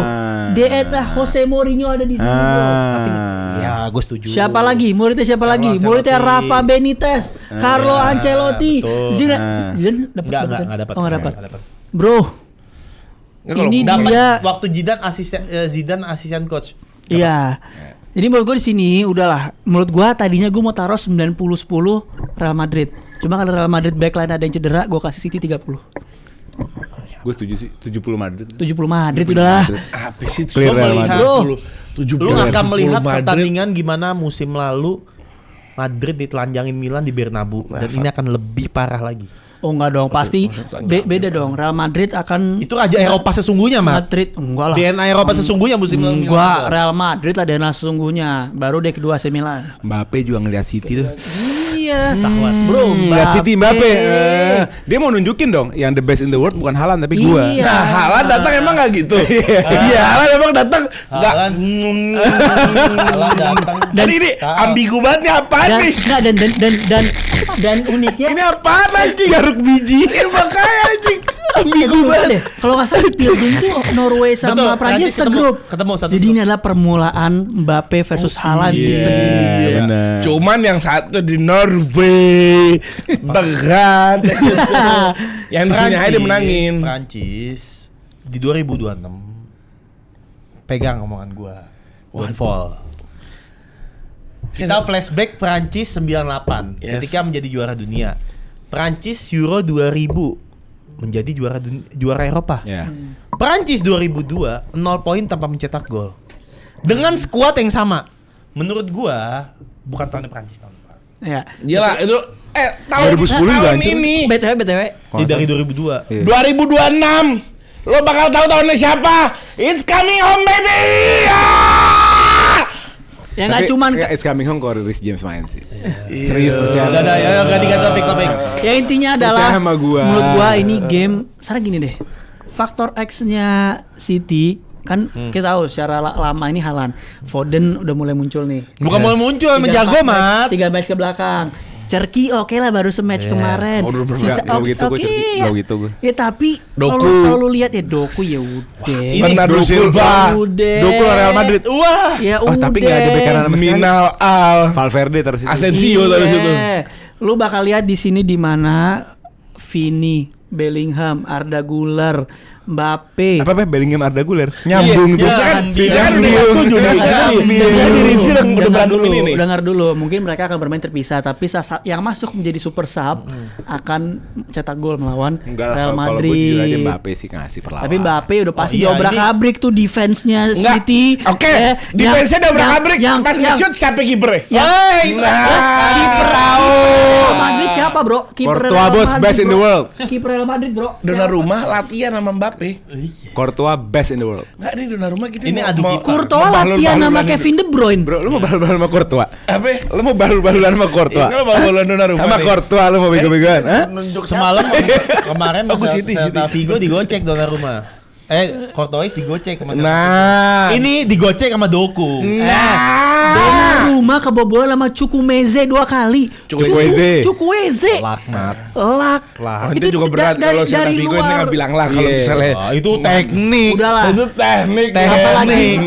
Dieta Jose Mourinho ada di sini, bro. Tapi ya gue setuju. Siapa lagi? Muridnya siapa Carlo lagi? Ancelotti. Muridnya Rafa Benitez, Carlo Ancelotti, betul. Zidane dapat Enggak dapat. Oh, nggak dapat. Bro, ini Dapat dia. waktu Zidane asisten coach. Iya. Jadi menurut gue di sini udahlah. Menurut gue tadinya gue mau taruh 90-10 Real Madrid. Cuma kalau Real Madrid backline ada yang cedera, gue kasih City 30. Gue setuju sih 70 Madrid. 70 Madrid udahlah. Apa sih itu? Clear Real Madrid. Bro. 70 Lu akan melihat Madrid. pertandingan gimana musim lalu Madrid ditelanjangin Milan di Bernabeu dan ini akan lebih parah lagi. Oh enggak dong, pasti beda dong. Real Madrid akan Itu raja Eropa sesungguhnya, Mat. Madrid enggak lah. DNA Eropa sesungguhnya musim lalu. Enggak, Real Madrid lah DNA sesungguhnya. Baru deh kedua AC Milan. Mbappe juga ngeliat City tuh. Iya. Sahwat. Bro, Ngeliat City Mbappe. Dia mau nunjukin dong yang the best in the world bukan Haaland tapi gua. Iya. Nah, Haaland datang emang nggak gitu. Iya, Haaland emang datang nggak. Haaland datang. Dan ini ambigu banget nih apaan Dan nih? enggak dan uniknya Ini apaan anjing? Garuk biji. Makanya anjing. Ambigu lupa banget. deh. Kalau nggak salah Pilgrim tuh Norway sama Betul, Prancis Prancis ketemu- segrup. ketemu satu Jadi grup. ini adalah permulaan Mbappe versus Haaland season ini. Iya, benar. Cuman yang satu di Norway berat. Yang di sini aja dia menangin. Prancis di 2026 pegang omongan gua. Don't fall. Kita flashback Prancis 98 Yes. ketika menjadi juara dunia. Prancis Euro 2000 menjadi juara Eropa. Ya. Prancis 2002 0 poin tanpa mencetak gol. Dengan skuad yang sama. Menurut gua bukan tahun Prancis tahun depan. Ya. Gila itu tahun 2010 juga tahun hancur. ini BTW. Ini dari 2002. Iya. 2026 lo bakal tahu tahunnya siapa. It's coming home baby. Ya nggak cuman It's coming home kalau Rhys James main sih. Serius percaya. Udah ya ganti topik. ya intinya adalah Percaya sama gua. menurut gua ini game sekarang gini deh. Faktor X-nya City kan kita tahu secara lama ini Haaland. Foden udah mulai muncul nih. Bukan mau muncul menjago, Mat. 3 match ke belakang. Cherky oke lah baru se-match kemarin. Oh, udah Nggak begitu gua, Cherky. ya. Nggak begitu gua. Ya tapi Doku. kalau lu lihat ya Doku ya udah. Bernardo Doku. Silva. Udah. Doku Real Madrid. Wah. Ya Oh, udah. tapi nggak ada bek kanan sama sekali. Minal Al. Valverde terus itu. Asensio tadi situ. Lu bakal lihat di sini di mana Vini, Bellingham, Arda Güler, Mbappe. Apa Bellingham Arda Güler nyambung tuh. Dia kan udah setuju nih. Dia di review udah Dengar berantem dulu, ini nih. dengar dulu. Mungkin mereka akan bermain terpisah, tapi yang masuk menjadi super sub akan cetak gol melawan Enggak lah, Real kalau gue Madrid. jujur aja Mbappe sih ngasih perlawanan. Tapi Mbappe udah pasti iya, diobrak-abrik tuh defense-nya Enggak. City. Oke, defense-nya udah berakabrik. Pas nge-shoot siapa kipernya? Kiper Real Madrid siapa, Bro? Kiper Courtois, bos, best in the world. Kiper Real Madrid, Bro. Donnarumma latihan sama Mbappe. Courtois best in the world. Enggak nih Donnarumma kita Ini mau- adu mau- kiper. Courtois mau latihan sama balul-balulan Kevin De Bruyne. Bro, lu mau balul-balul sama Courtois? Apa? Lu mau balul-balulan sama Courtois? Kalau balul-balulan Donnarumma Sama nih. Courtois lu mau bego-begoan? Hah? Nunjuk Semalam kemarin Aku masa City. Celta Vigo digocek Donnarumma. Courtois digocek sama Celta Nah. Vigo. Ini digocek sama Doku. Donnarumma kebobolan sama Chukwueze 2 kali. Chukwueze. Chukwueze. Laknat. Lak. Oh, itu juga berat kalau Celta Vigo ini nggak bilang lah kalau Iya. misalnya Itu teknik. Udahlah. itu teknik.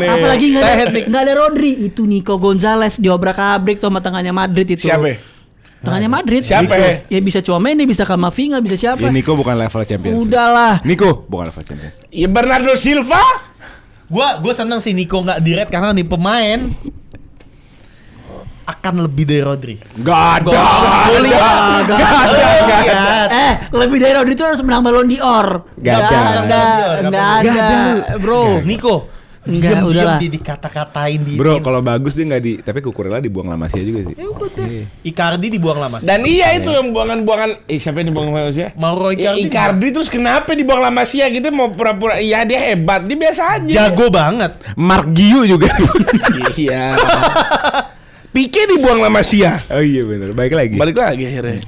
Apalagi nggak ada Rodri. Itu Nico Gonzalez diobrak-abrik sama tengahnya Madrid itu. Siapa? Tengahnya Madrid. Siapa? Ya bisa Tchouaméni, bisa Camavinga, bisa siapa? Ya Nico bukan level Champions. Udahlah. Nico bukan level Champions. Ya Bernardo Silva. Gua seneng sih Nico nggak di red karena nih pemain akan lebih dari Rodri. Gak ada. Lebih dari Rodri itu harus menang Ballon d'Or. Gak ada. Nggak ada, bro. Nico Enggak, udahlah. dikata-katain di Bro, kalau bagus dia nggak di, tapi Cucurella dibuang La Masia juga sih. Icardi dibuang lama. Dan iya itu yang buangan-buangan. Siapa yang dibuang La Masia? Mauro Ya, Icardi. Icardi terus kenapa dibuang La Masia gitu mau pura-pura iya dia hebat, dia biasa aja. Jago banget. Mark Giu juga. Iya. Pique dibuang La Masia. Oh iya benar. Baik lagi. Balik lagi akhirnya.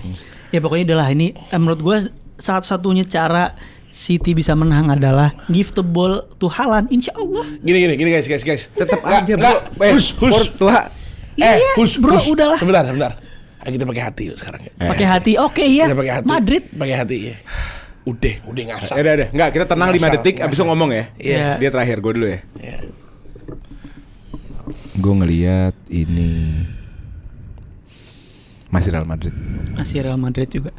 Ya pokoknya udahlah ini menurut gue satu-satunya cara City bisa menang adalah give the ball to Haaland, insya Allah. Gini guys. Tetap Nggak, aja, nggak. bro. Hus. Courtois. Iya, bro, udahlah. Sebentar. Ayo kita pakai hati yuk sekarang ya. Pakai hati, oke ya. Kita pakai hati. Madrid. Pakai hati ya. Udah ngasal. Ya udah. Enggak, kita tenang 5 detik abis itu ngomong ya. Iya. Dia terakhir, gue dulu ya. Iya. Gue ngelihat ini masih Real Madrid. Masih Real Madrid juga.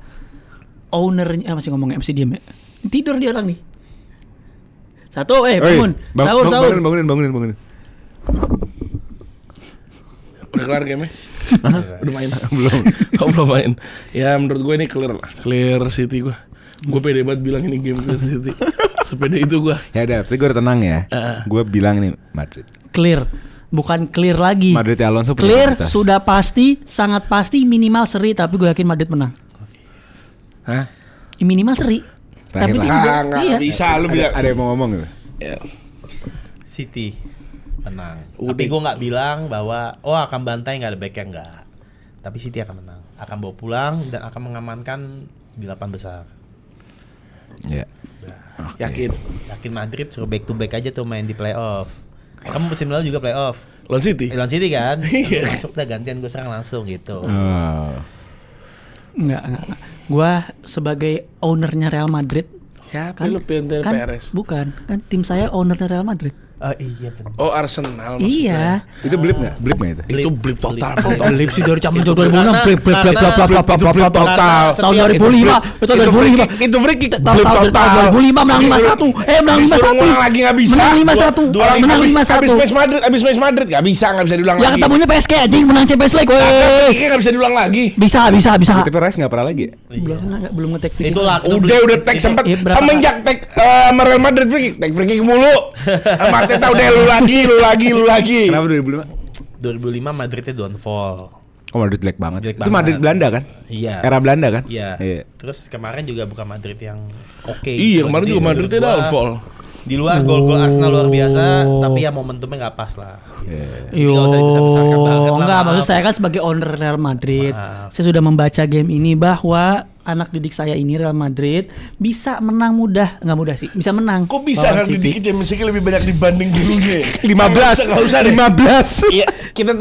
Ownernya masih ngomong MC diem ya. Tidur dia orang nih. Satu, bangun. Sahur. Bangunin. Udah kelar game-nya? Udah main? Belum. Belum main. Ya menurut gue ini clear lah. Clear City gue. Gue pede banget bilang ini game clear City. Sepede itu gue. Ya udah, tapi gue udah tenang ya. Gue bilang ini Madrid. Clear. Bukan clear lagi. Madrid ya Alonso punya Clear kualitas. sudah pasti, sangat pasti minimal seri, tapi gue yakin Madrid menang. Hah? Minimal seri. Terakhir Tapi lah. Nggak iya. bisa lu bilang. Ada yang mau ngomong gitu? Ya. City menang. Udah. Tapi gue nggak bilang bahwa akan bantai, nggak ada backnya, nggak. Tapi City akan menang, akan bawa pulang dan akan mengamankan di 8 besar. Ya. Yakin. Yakin Madrid suruh back to back aja tuh main di playoff. Kamu musim lalu juga playoff. Lawan City. Lawan City kan? Iya. Masuk dah gantian gue sekarang langsung gitu. Oh. Enggak. Gua sebagai ownernya Real Madrid Siapa lu pinter kan, Perez? bukan, kan tim saya ownernya Real Madrid. Oh iya benar. Oh Arsenal Iya. Itu blip nggak? Blip nggak itu? Itu blip total. Blip sih dari zaman 2006 Karena- blip total. tahun 2005 Itu free kick. Itu free kick. Blip tahun total. 2005 menang 5-1 menang Disuruh 5-1 ngulang lagi nggak bisa. menang 5-1 menang Abis 5-1 match Madrid nggak bisa diulang yang lagi. ketemunya PSG anjing menang Champions League Free weh kick nggak bisa diulang lagi. bisa Tapi Rice nggak pernah lagi ya? belum nge-tag free kick. Itu lah. Udah tag sempat Iya, berapa semenjak tag Real Madrid free kick mulu. Arteta udah lu lagi. Kenapa 2005? 2005 Madridnya downfall. Oh Madrid jelek banget. Jelek Itu banget. Madrid Belanda kan? Iya. Era Belanda kan? Iya. Iya. Terus kemarin juga bukan Madrid yang oke. Iya kemarin Jadi juga Madrid menurut gua, downfall. Di luar gol-gol Arsenal luar biasa, tapi ya momentumnya nggak pas lah. Yo, Nggak usah dibesar-besarkan banget lah, enggak, maaf. maksud saya kan sebagai owner Real Madrid, Maaf. saya sudah membaca game ini bahwa anak didik saya ini Real Madrid bisa menang mudah, nggak mudah sih, bisa menang. Kok bisa lawan nanti City. dikit Champions League lebih banyak dibanding dulunya? 15. Nggak usah deh. 15. Iya, kita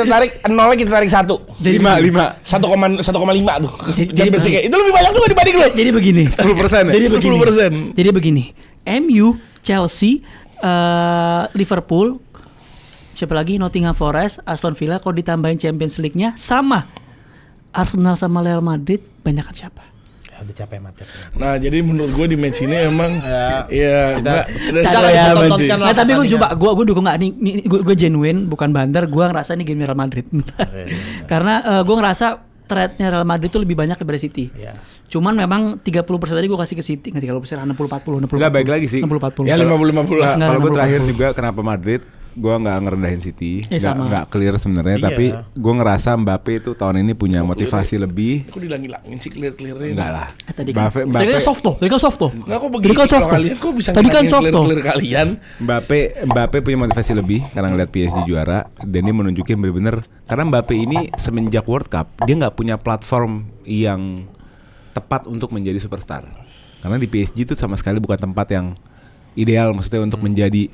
tarik nolnya kita tarik 1. Jadi 5. 1,5 tuh. Jadi Champions League. Itu lebih banyak juga dibanding lu. Jadi begini. 10% ya? Jadi begini. 10%. Jadi begini. MU, Chelsea, Liverpool, siapa lagi? Nottingham Forest, Aston Villa kalau ditambahin Champions League-nya sama. Arsenal sama Real Madrid banyakan siapa? udah capek macet. Nah, jadi menurut gue di match ini emang ya Kita saya tontonkan lah. Nah, tapi gue pertandingan. coba, gue dukung nggak nih, gue genuine, bukan banter. Gue ngerasa ini game Real Madrid. Karena gue ngerasa threat-nya Real Madrid itu lebih banyak daripada City. Iya. Cuman memang 30% tadi gue kasih ke City, nggak 30%, 60-40, 60-40. Nggak, baik lagi sih. 60-40. ya 50-50 lah. Nggak, Kalau gue 60-40. terakhir juga kenapa Madrid, gue nggak ngerendahin City, sama. nggak clear sebenarnya, Iya. tapi gue ngerasa Mbappe itu tahun ini punya motivasi lebih. Aku dilang-langin sih clear-clearin. Enggak lah. Tadi kan, Mbappe, tadi kan soft tuh. Enggak kok Tadi begitu kan soft kalau tuh. kalian kok bisa Tadi kan soft tuh. clear kalian. Mbappe punya motivasi lebih karena ngeliat PSG juara dan dia menunjukin bener-bener karena Mbappe ini semenjak World Cup dia nggak punya platform yang tepat untuk menjadi superstar karena di PSG itu sama sekali bukan tempat yang ideal maksudnya untuk menjadi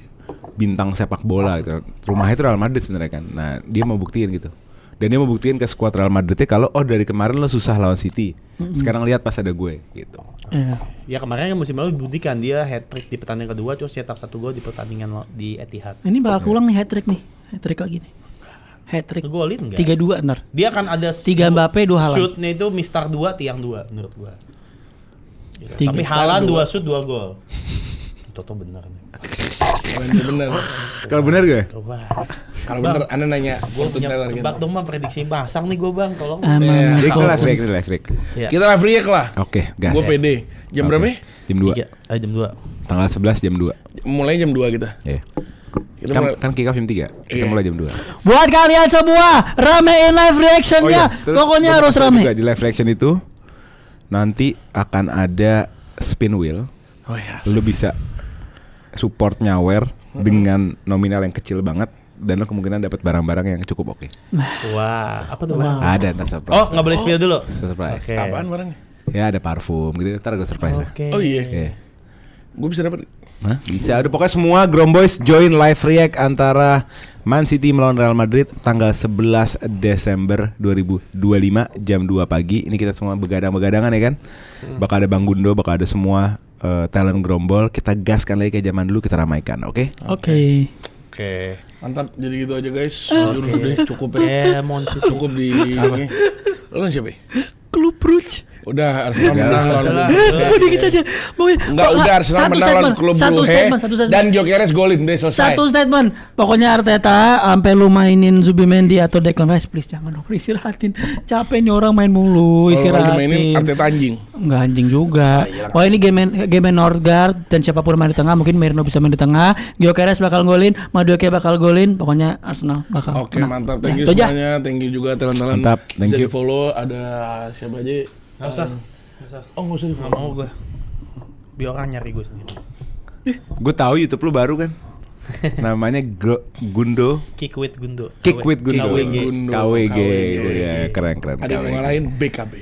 bintang sepak bola gitu. Rumahnya itu Real Madrid sebenarnya kan. Nah dia mau buktiin gitu dan dia mau buktiin ke skuad Real Madridnya kalau dari kemarin lo susah lawan City sekarang lihat pas ada gue gitu. Iya. Ya kemarin kan musim lalu dibuktikan dia hat-trick di pertandingan kedua terus cetak 1 gol di pertandingan di Etihad. Ini bakal keulang nih hat-trick nih. Hat-trick lagi nih. Hat-trick. Ngegolin enggak? 3-2 ntar. Dia kan ada 3 Mbappe, 2 Haaland. shootnya itu Mister 2 tiang 2 menurut gua. Tiga. Tapi Haaland 2 shoot 2 gol. Toto bener nih. Bener. Kalau benar gue? Wah. Kalau bener Anda nanya Gua fortune punya teller tebak gitu. dong bang prediksi pasang nih gua bang tolong. Emang Ini Fortune. live break. Ya. Kita live react lah. Oke, gas. Gue pede. Jam Oke. berapa ya? Jam 2. Jam 2. Tanggal 11 jam 2. Mulai jam 2 kita. Iya. Kita Kan, mulai. kan kick off jam 3. Kita Iya. mulai jam 2. Buat kalian semua, ramein live reactionnya. Terus Pokoknya gua harus mau kasih rame. juga di live reaction itu nanti akan ada spin wheel. Oh ya. Lu bisa support nyawer dengan nominal yang kecil banget dan lu kemungkinan dapat barang-barang yang cukup oke. Wah, apa tuh bang? Ada ntar surprise. Oh, nggak boleh spill dulu. Surprise. Oke. Apaan barangnya? Ya ada parfum gitu. Ntar gue surprise lah. Oke. Oh iya. Iya. Gue bisa dapat. Hah? Bisa ada pokoknya semua Gromboys join live react antara Man City melawan Real Madrid tanggal 11 Desember 2025 jam 2 pagi. Ini kita semua begadang-begadangan ya kan. Bakal ada Bang Gundo, bakal ada semua talent Grombol. Kita gaskan lagi kayak zaman dulu, kita ramaikan, oke? Oke. Oke. Mantap. Jadi gitu aja guys. Jurus udah cukup ya. Cukup di ini. Lu siapa? Ya? Klub Brugge. Udah Arsenal menang lawan Udah. Brugge. Udah kita aja. Enggak udah Arsenal menang lawan klub Brugge dan Gyökeres golin udah selesai. Satu statement. Pokoknya Arteta sampai lu mainin Zubimendi atau Declan Rice please jangan dong istirahatin. Capek nih orang main mulu, Kalau lagi mainin istirahatin. Arteta anjing. Enggak anjing juga. Oh ini game Northgard dan siapapun main di tengah, mungkin Merino bisa main di tengah, Gyökeres bakal golin, Madueke bakal golin, pokoknya Arsenal bakal. Oke, menang. mantap. Thank you Itu aja. semuanya. Thank you juga talent-talent. Mantap, thank Bisa you. di-follow ada siapa aja? Nggak usah. Oh, enggak usah Nggak di-follow. mau gue. Biar orang nyari gue sendiri. Gue tahu YouTube lu baru kan. Namanya Gundo. Kick with Gundo. Kick with Gundo. KWG. KWG. Ya, keren. Ada yang ngalahin BKB.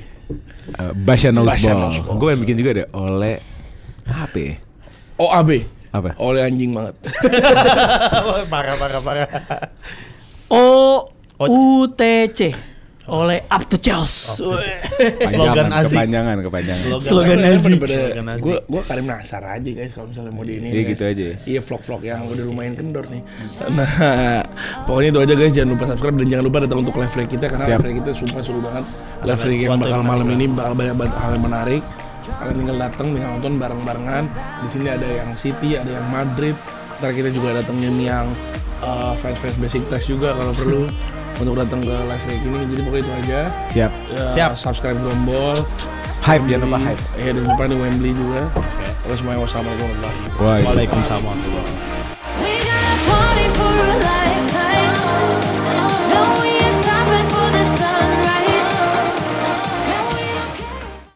Basha Knows Basha Ball. Knows Ball. Gue bikin juga deh oleh HP. OAB. Apa? Oleh anjing banget. parah. OUTC oleh Up to Chelsea. Slogan Aziz. Kepanjangan. Slogan Nazi. Slogan Nazi. Gue Karim Nasar aja guys kalau misalnya mau di ini. Iya guys. gitu aja. Iya vlog-vlog yang udah lumayan kendor nih. Nah, pokoknya itu aja guys, jangan lupa subscribe dan jangan lupa datang untuk live react kita karena Siap. live react kita sumpah seru banget. Live react yang bakal malam ini bakal banyak banget hal yang menarik. Kalian tinggal datang, tinggal nonton bareng-barengan. Di sini ada yang City, ada yang Madrid. Ntar kita juga datengin yang fans basic test juga kalau perlu untuk datang ke live react ini. Jadi pokoknya itu aja. Siap. Ya, Siap. Subscribe Grombol. Hype, jangan lupa hype. Iya, dan lupa di Wembley juga. Terus semuanya wassalamualaikum warahmatullahi wabarakatuh. Waalaikumsalam. Waalaikumsalam. We got a party for a life.